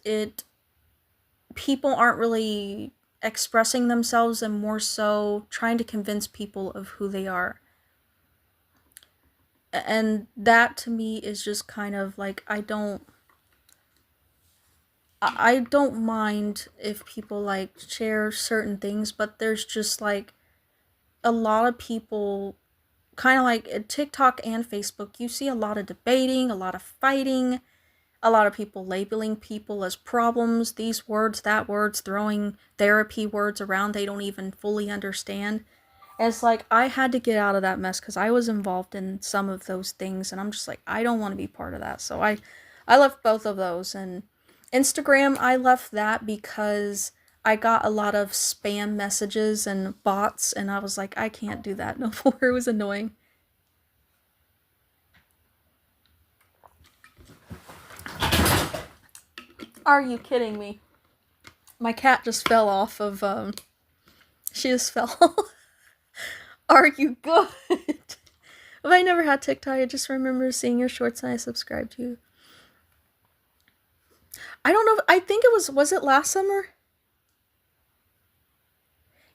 S1: people aren't really expressing themselves and more so trying to convince people of who they are. And that to me is just kind of like, I don't mind if people like share certain things, but there's just like a lot of people, kind of like TikTok and Facebook, you see a lot of debating, a lot of fighting, a lot of people labeling people as problems, these words, that words, throwing therapy words around they don't even fully understand. And it's like, I had to get out of that mess because I was involved in some of those things, and I'm just like, I don't want to be part of that. So I left both of those. And Instagram, I left that because I got a lot of spam messages and bots, and I was like, I can't do that no more. It was annoying. Are you kidding me? My cat just fell off of, she just fell. Are you good? If I never had TikTok, I just remember seeing your shorts and I subscribed to you. I don't know. I think was it last summer?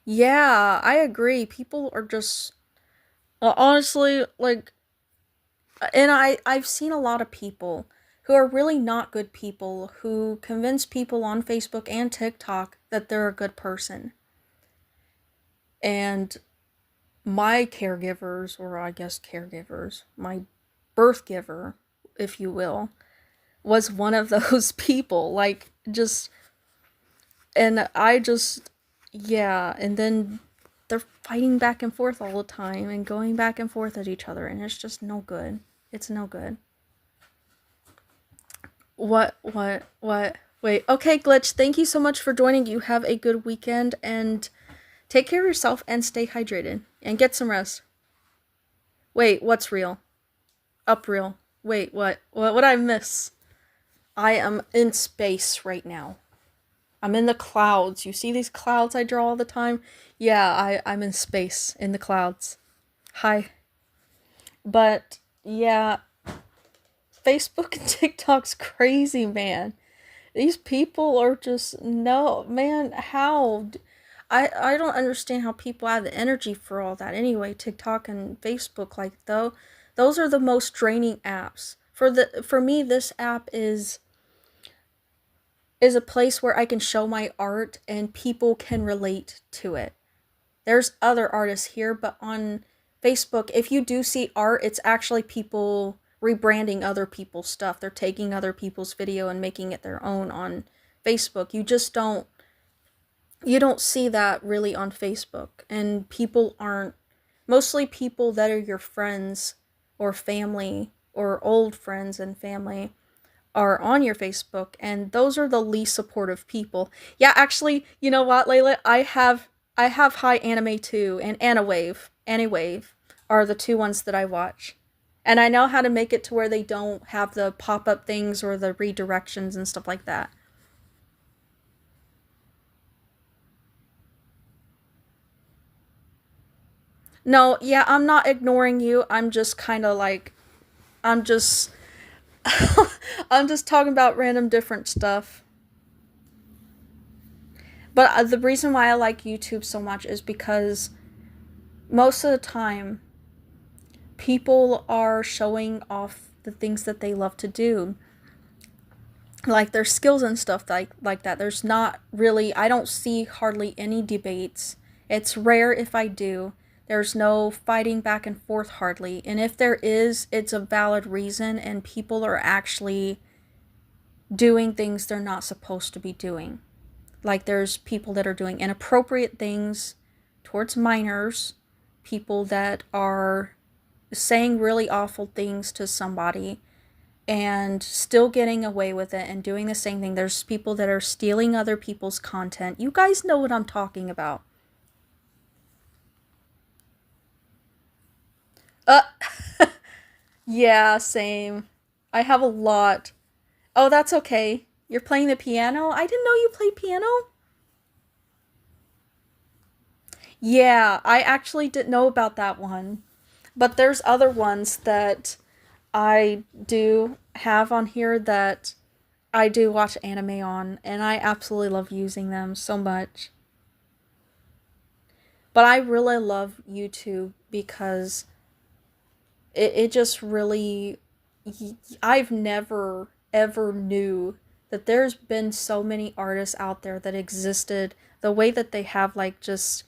S1: Yeah, I agree. People are just, honestly, like, and I've seen a lot of people who are really not good people, who convince people on Facebook and TikTok that they're a good person. And my caregivers, or I guess caregivers, my birth giver, if you will, was one of those people. Like, just, and I just, yeah, and then they're fighting back and forth all the time and going back and forth at each other, and it's just no good. It's no good. What? Wait, okay, Glitch, thank you so much for joining. You have a good weekend, and take care of yourself and stay hydrated. And get some rest. Wait, what's real? Up real. Wait, what? What I miss? I am in space right now. I'm in the clouds. You see these clouds I draw all the time? Yeah, I'm in space, in the clouds. Hi. But, yeah, Facebook and TikTok's crazy, man. These people are just, no, man, how? I don't understand how people have the energy for all that. Anyway, TikTok and Facebook, like, though, those are the most draining apps. For me, this app is a place where I can show my art and people can relate to it. There's other artists here, but on Facebook, if you do see art, it's actually people rebranding other people's stuff. They're taking other people's video and making it their own on Facebook. You don't see that really on Facebook. And people aren't, mostly people that are your friends or family or old friends and family are on your Facebook, and those are the least supportive people. Yeah, actually, you know what, Layla? I have High Anime too, and Anniwave are the two ones that I watch. And I know how to make it to where they don't have the pop-up things or the redirections and stuff like that. No, yeah, I'm not ignoring you. I'm just kind of like, I'm just I'm just talking about random different stuff. But the reason why I like YouTube so much is because most of the time people are showing off the things that they love to do, like their skills and stuff like that. There's not really, I don't see hardly any debates. It's rare if I do. There's no fighting back and forth hardly, and if there is, it's a valid reason and people are actually doing things they're not supposed to be doing. Like, there's people that are doing inappropriate things towards minors, people that are saying really awful things to somebody and still getting away with it and doing the same thing. There's people that are stealing other people's content. You guys know what I'm talking about. Uh, yeah, same. I have a lot. Oh, that's okay. You're playing the piano? I didn't know you played piano. Yeah, I actually didn't know about that one. But there's other ones that I do have on here that I do watch anime on, and I absolutely love using them so much. But I really love YouTube because it just really, I've never ever knew that there's been so many artists out there that existed the way that they have, like, just,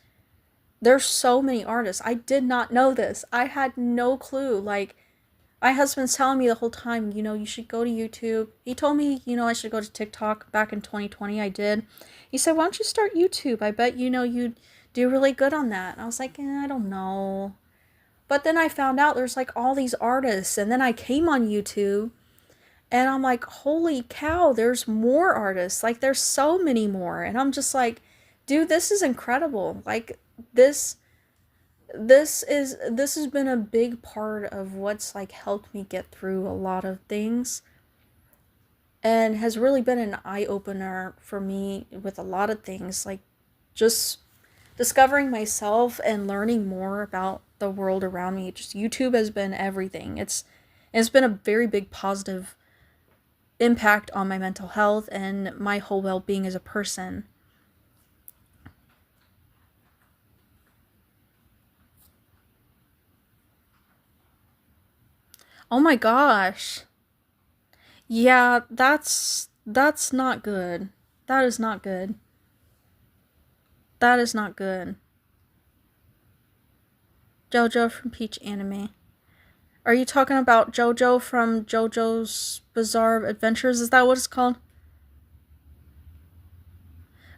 S1: there's so many artists. I did not know this. I had no clue. Like, my husband's telling me the whole time, you should go to YouTube. He told me, I should go to TikTok back in 2020. I did. He said, why don't you start YouTube? I bet, you'd do really good on that. And I was like, I don't know. But then I found out there's like all these artists. And then I came on YouTube and I'm like, holy cow, there's more artists. Like, there's so many more. And I'm just like, dude, this is incredible. Like, this this has been a big part of what's like helped me get through a lot of things and has really been an eye-opener for me with a lot of things, like just discovering myself and learning more about the world around me. Just YouTube has been everything. It's been a very big positive impact on my mental health and my whole well-being as a person. Oh my gosh. Yeah, that's not good. That is not good. That is not good. JoJo from Peach Anime. Are you talking about JoJo from JoJo's Bizarre Adventures? Is that what it's called?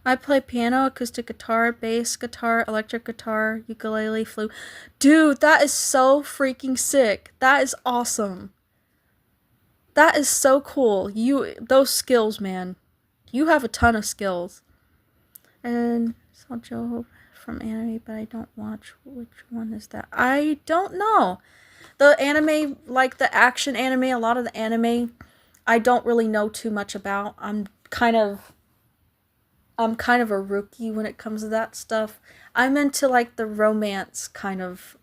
S1: I play piano, acoustic guitar, bass guitar, electric guitar, ukulele, flute. Dude, that is so freaking sick. That is awesome. That is so cool. Those skills, man. You have a ton of skills. And saw Joe from anime, but I don't watch. Which one is that? I don't know. The anime, like the action anime, a lot of the anime, I don't really know too much about. I'm kind of a rookie when it comes to that stuff. I'm into like the romance kind of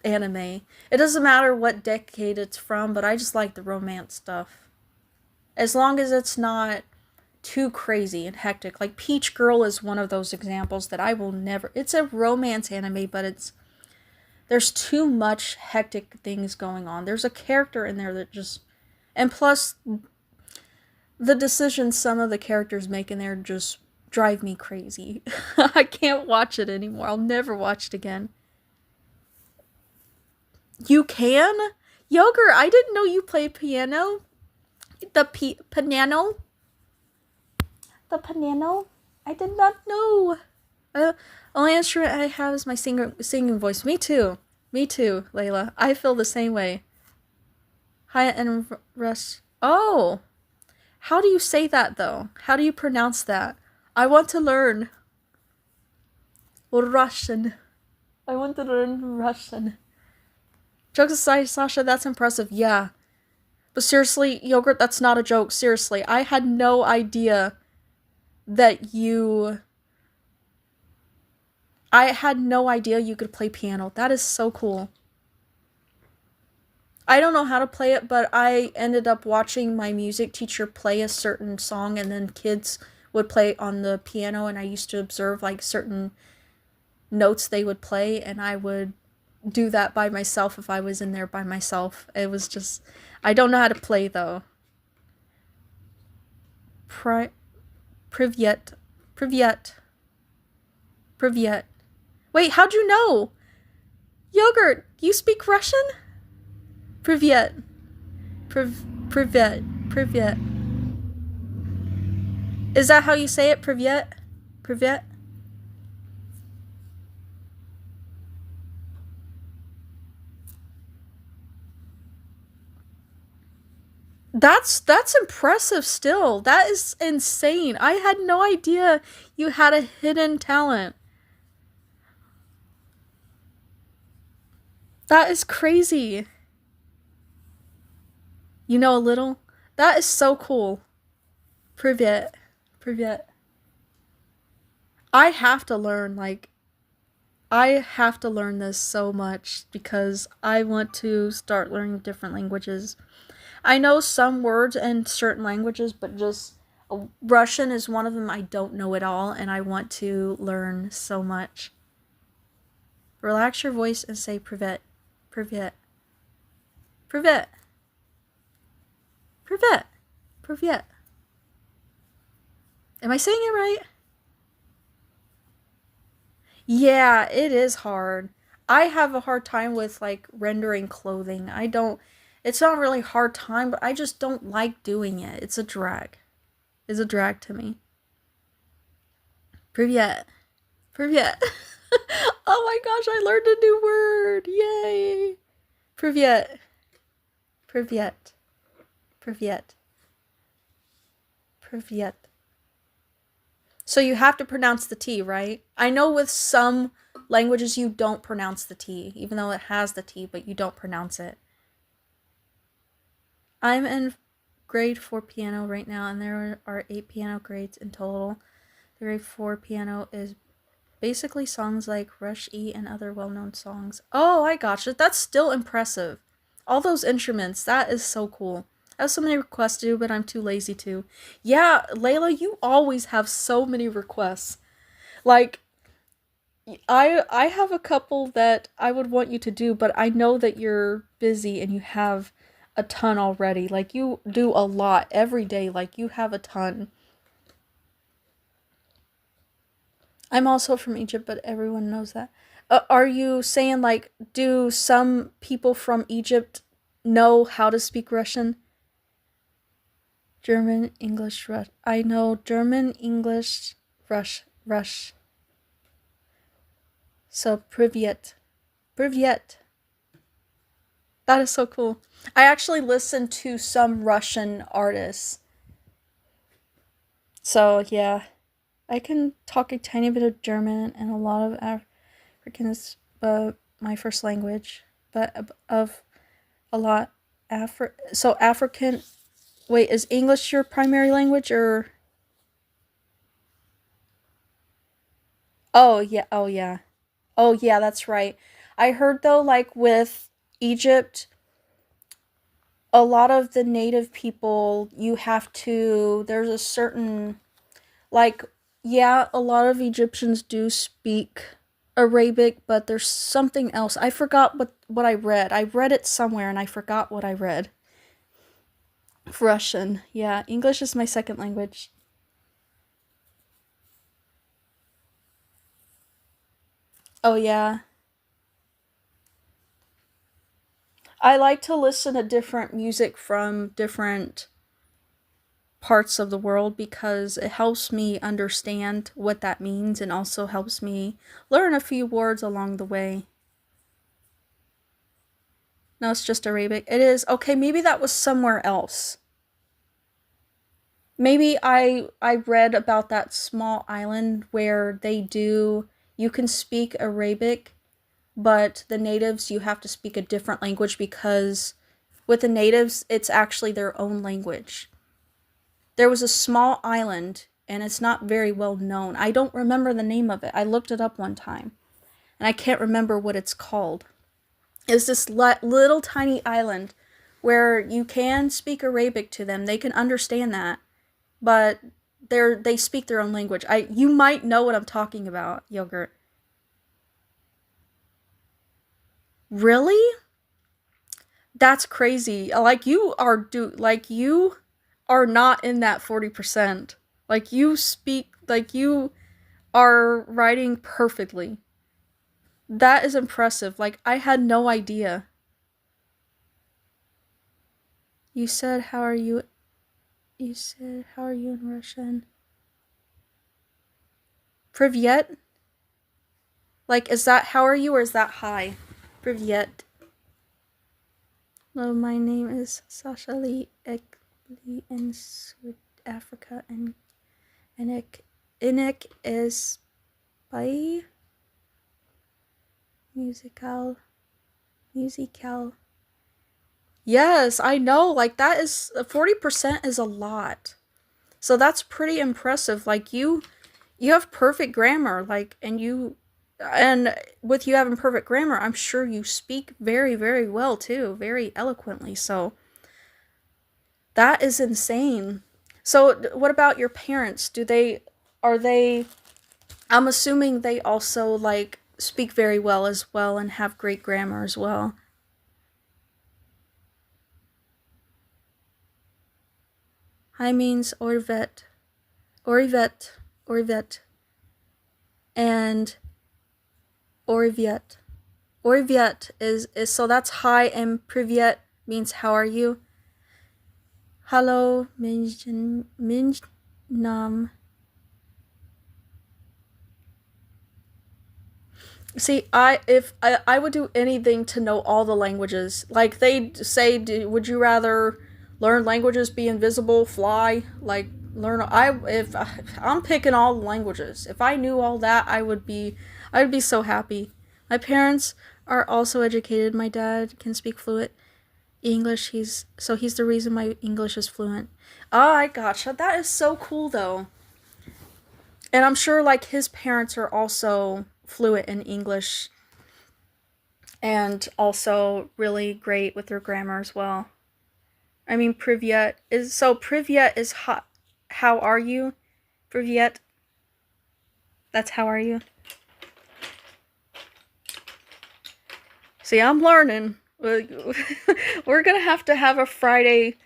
S1: anime. It doesn't matter what decade it's from, but I just like the romance stuff. As long as it's not too crazy and hectic. Like Peach Girl is one of those examples that I will never. It's a romance anime, but there's too much hectic things going on. There's a character in there that just, and plus the decisions some of the characters make in there just drive me crazy. I can't watch it anymore. I'll never watch it again. You can? Yogurt, I didn't know you play piano. Piano? The piano? I did not know. Only instrument I have is my singing voice. Me too. Me too, Layla. I feel the same way. Hi and Russ. Oh. How do you say that, though? How do you pronounce that? I want to learn Russian. I want to learn Russian. Jokes aside, Sasha, that's impressive. Yeah. But seriously, Yogurt, that's not a joke. Seriously, I had no idea that you... I had no idea you could play piano. That is so cool. I don't know how to play it, but I ended up watching my music teacher play a certain song, and then kids would play on the piano, and I used to observe like certain notes they would play, and I would do that by myself if I was in there by myself. It was just, I don't know how to play though. Privyet. Privyet. Privyet. Wait, how'd you know? Yogurt, you speak Russian? Privyet. Privyet. Privyet. Is that how you say it? Privyet? Privyet? That's impressive still. That is insane. I had no idea you had a hidden talent. That is crazy. You know a little? That is so cool. Privyet. Privyet. I have to learn, like, I have to learn this so much because I want to start learning different languages. I know some words in certain languages, but just Russian is one of them I don't know at all, and I want to learn so much. Relax your voice and say privet. Privet. Privet. Privet. Privet. Am I saying it right? Yeah, it is hard. I have a hard time with like rendering clothing. It's not really hard time, but I just don't like doing it. It's a drag. It's a drag to me. Privyet. Privyet. Oh my gosh, I learned a new word. Yay. Privyet. Privyet. Privyet. Privyet. So you have to pronounce the T, right? I know with some languages you don't pronounce the T, even though it has the T, but you don't pronounce it. I'm in grade 4 piano right now, and there are 8 piano grades in total. The grade 4 piano is basically songs like Rush E and other well-known songs. Oh, I gotcha. That's still impressive. All those instruments, that is so cool. I have so many requests to do, but I'm too lazy to. Yeah, Layla, you always have so many requests. Like, I have a couple that I would want you to do, but I know that you're busy and you have a ton already. Like, you do a lot every day. Like, you have a ton. I'm also from Egypt, but everyone knows that. Are you saying, like, do some people from Egypt know how to speak Russian? German, English, Rush. I know German, English, Rush. So, privyet. Privyet. That is so cool. I actually listen to some Russian artists. So, yeah. I can talk a tiny bit of German and a lot of African is my first language. But of a lot so African. Wait, is English your primary language or? Oh yeah, oh yeah. Oh yeah, that's right. I heard though, like with Egypt, a lot of the native people, you have to, there's a certain, like, yeah, a lot of Egyptians do speak Arabic, but there's something else. I forgot what I read. I read it somewhere and I forgot what I read. Russian. Yeah, English is my second language. Oh yeah. I like to listen to different music from different parts of the world because it helps me understand what that means and also helps me learn a few words along the way. No, it's just Arabic. It is. Okay, maybe that was somewhere else. Maybe I read about that small island where you can speak Arabic, but the natives you have to speak a different language because with the natives it's actually their own language. There was a small island and it's not very well known. I don't remember the name of it. I looked it up one time and I can't remember what it's called. It's this little tiny island where you can speak Arabic to them. They can understand that, but they speak their own language. You might know what I'm talking about, Yogurt. Really? That's crazy. Like you are not in that 40%. Like you speak like you are writing perfectly. That is impressive. Like I had no idea. You said how are you? You said how are you in Russian? Privyet? Like is that how are you or is that hi? Privyet. Hello, my name is Sasha Lee Ekli in South Africa and Inek is by musical. Yes, I know. Like that is 40% is a lot. So that's pretty impressive. Like you have perfect grammar, like and with you having perfect grammar, I'm sure you speak very, very well too, very eloquently. So that is insane. So what about your parents? Are they I'm assuming they also like speak very well as well and have great grammar as well. Hi means Orivet, Orivet, and Oriviet. Oriviet is so that's hi and Privyet means how are you? Hello, Minj Nam. See, I would do anything to know all the languages. Like they say, would you rather learn languages, be invisible, fly? Like learn. If I'm picking all the languages. If I knew all that, I would be so happy. My parents are also educated. My dad can speak fluent English. He's the reason my English is fluent. Oh, I gotcha. That is so cool though. And I'm sure like his parents are also fluent in English and also really great with their grammar as well. I mean, Privyet is how are you? Privyet, that's how are you? See, I'm learning. We're gonna have to have a Friday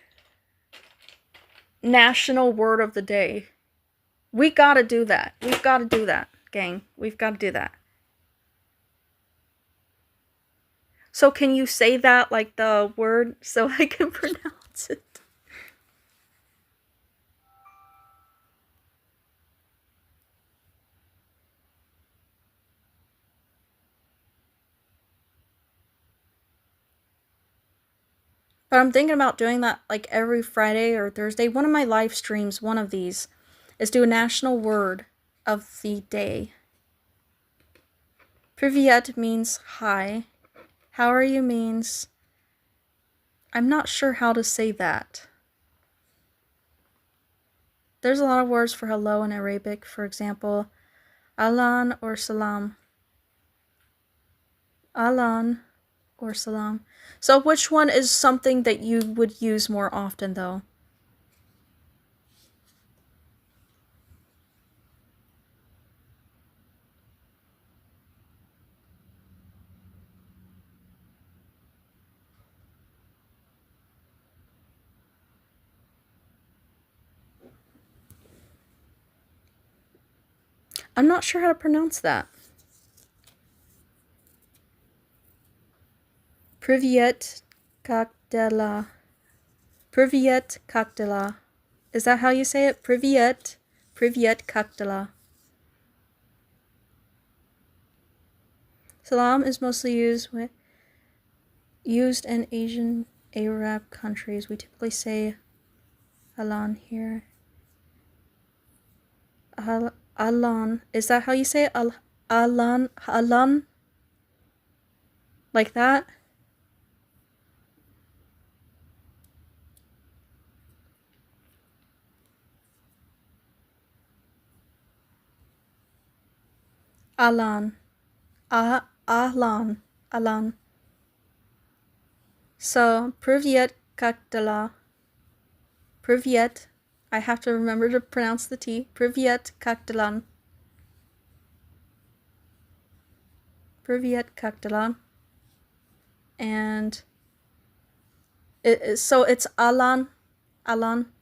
S1: national word of the day. We gotta do that. We've gotta do that, gang. We've gotta do that. So can you say that, like, the word, so I can pronounce it? But I'm thinking about doing that, like, every Friday or Thursday. One of my live streams, one of these, is do a national word of the day. Privyet means hi. How are you means... I'm not sure how to say that. There's a lot of words for hello in Arabic, for example, Alan or salam. Alan or salam. So which one is something that you would use more often, though? I'm not sure how to pronounce that. Privyet Kakdela. Privyet Kakdela. Is that how you say it? Privyet. Privyet Kakdela. Salam is mostly used in Asian Arab countries. We typically say Alan here. Alan. Is that how you say it? Alan. Alan? Like that? Alan. Alan. Alan. So, Privyet Kakdela. Privyet. I have to remember to pronounce the T. Privyet Kakdelan. Privyet Kakdelan. And so it's Alan. Alan.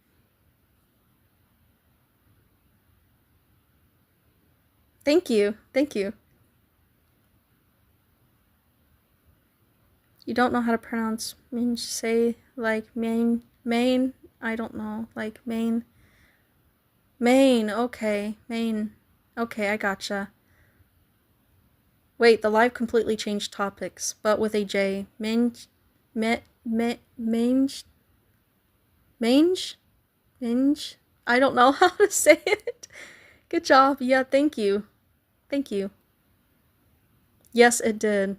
S1: Thank you. Thank you. You don't know how to pronounce means say like main. I don't know. Like Maine. Okay. Maine. Okay, I gotcha. Wait, the live completely changed topics, but with a J. Mange. I don't know how to say it. Good job. Yeah, thank you. Thank you. Yes, it did.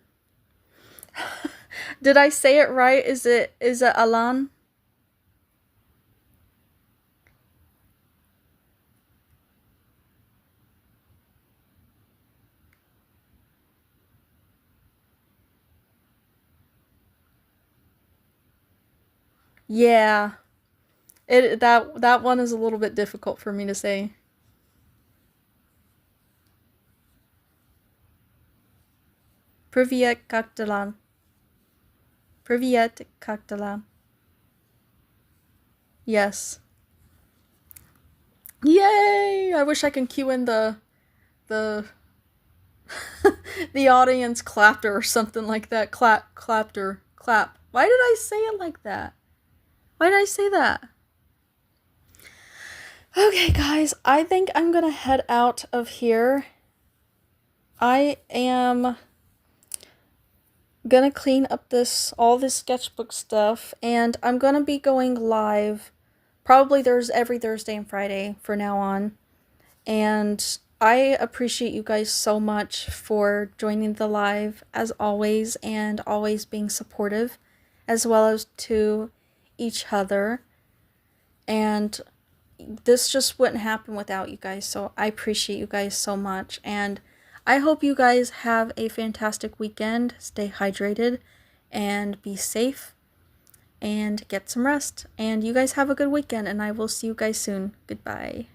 S1: Did I say it right? Is it Alan? Yeah. That one is a little bit difficult for me to say. Privyet Kakdelan. Privyet Kakdelan. Yes. Yay! I wish I can cue in the the audience clapter or something like that. Clapter. Clap. Why did I say it like that? Why did I say that? Okay, guys, I think I'm gonna head out of here. I am gonna clean up all this sketchbook stuff, and I'm gonna be going live probably every Thursday and Friday for now on. And I appreciate you guys so much for joining the live as always, and always being supportive, as well as to each other. And this just wouldn't happen without you guys, so I appreciate you guys so much. And I hope you guys have a fantastic weekend. Stay hydrated and be safe and get some rest. And you guys have a good weekend, and I will see you guys soon. Goodbye.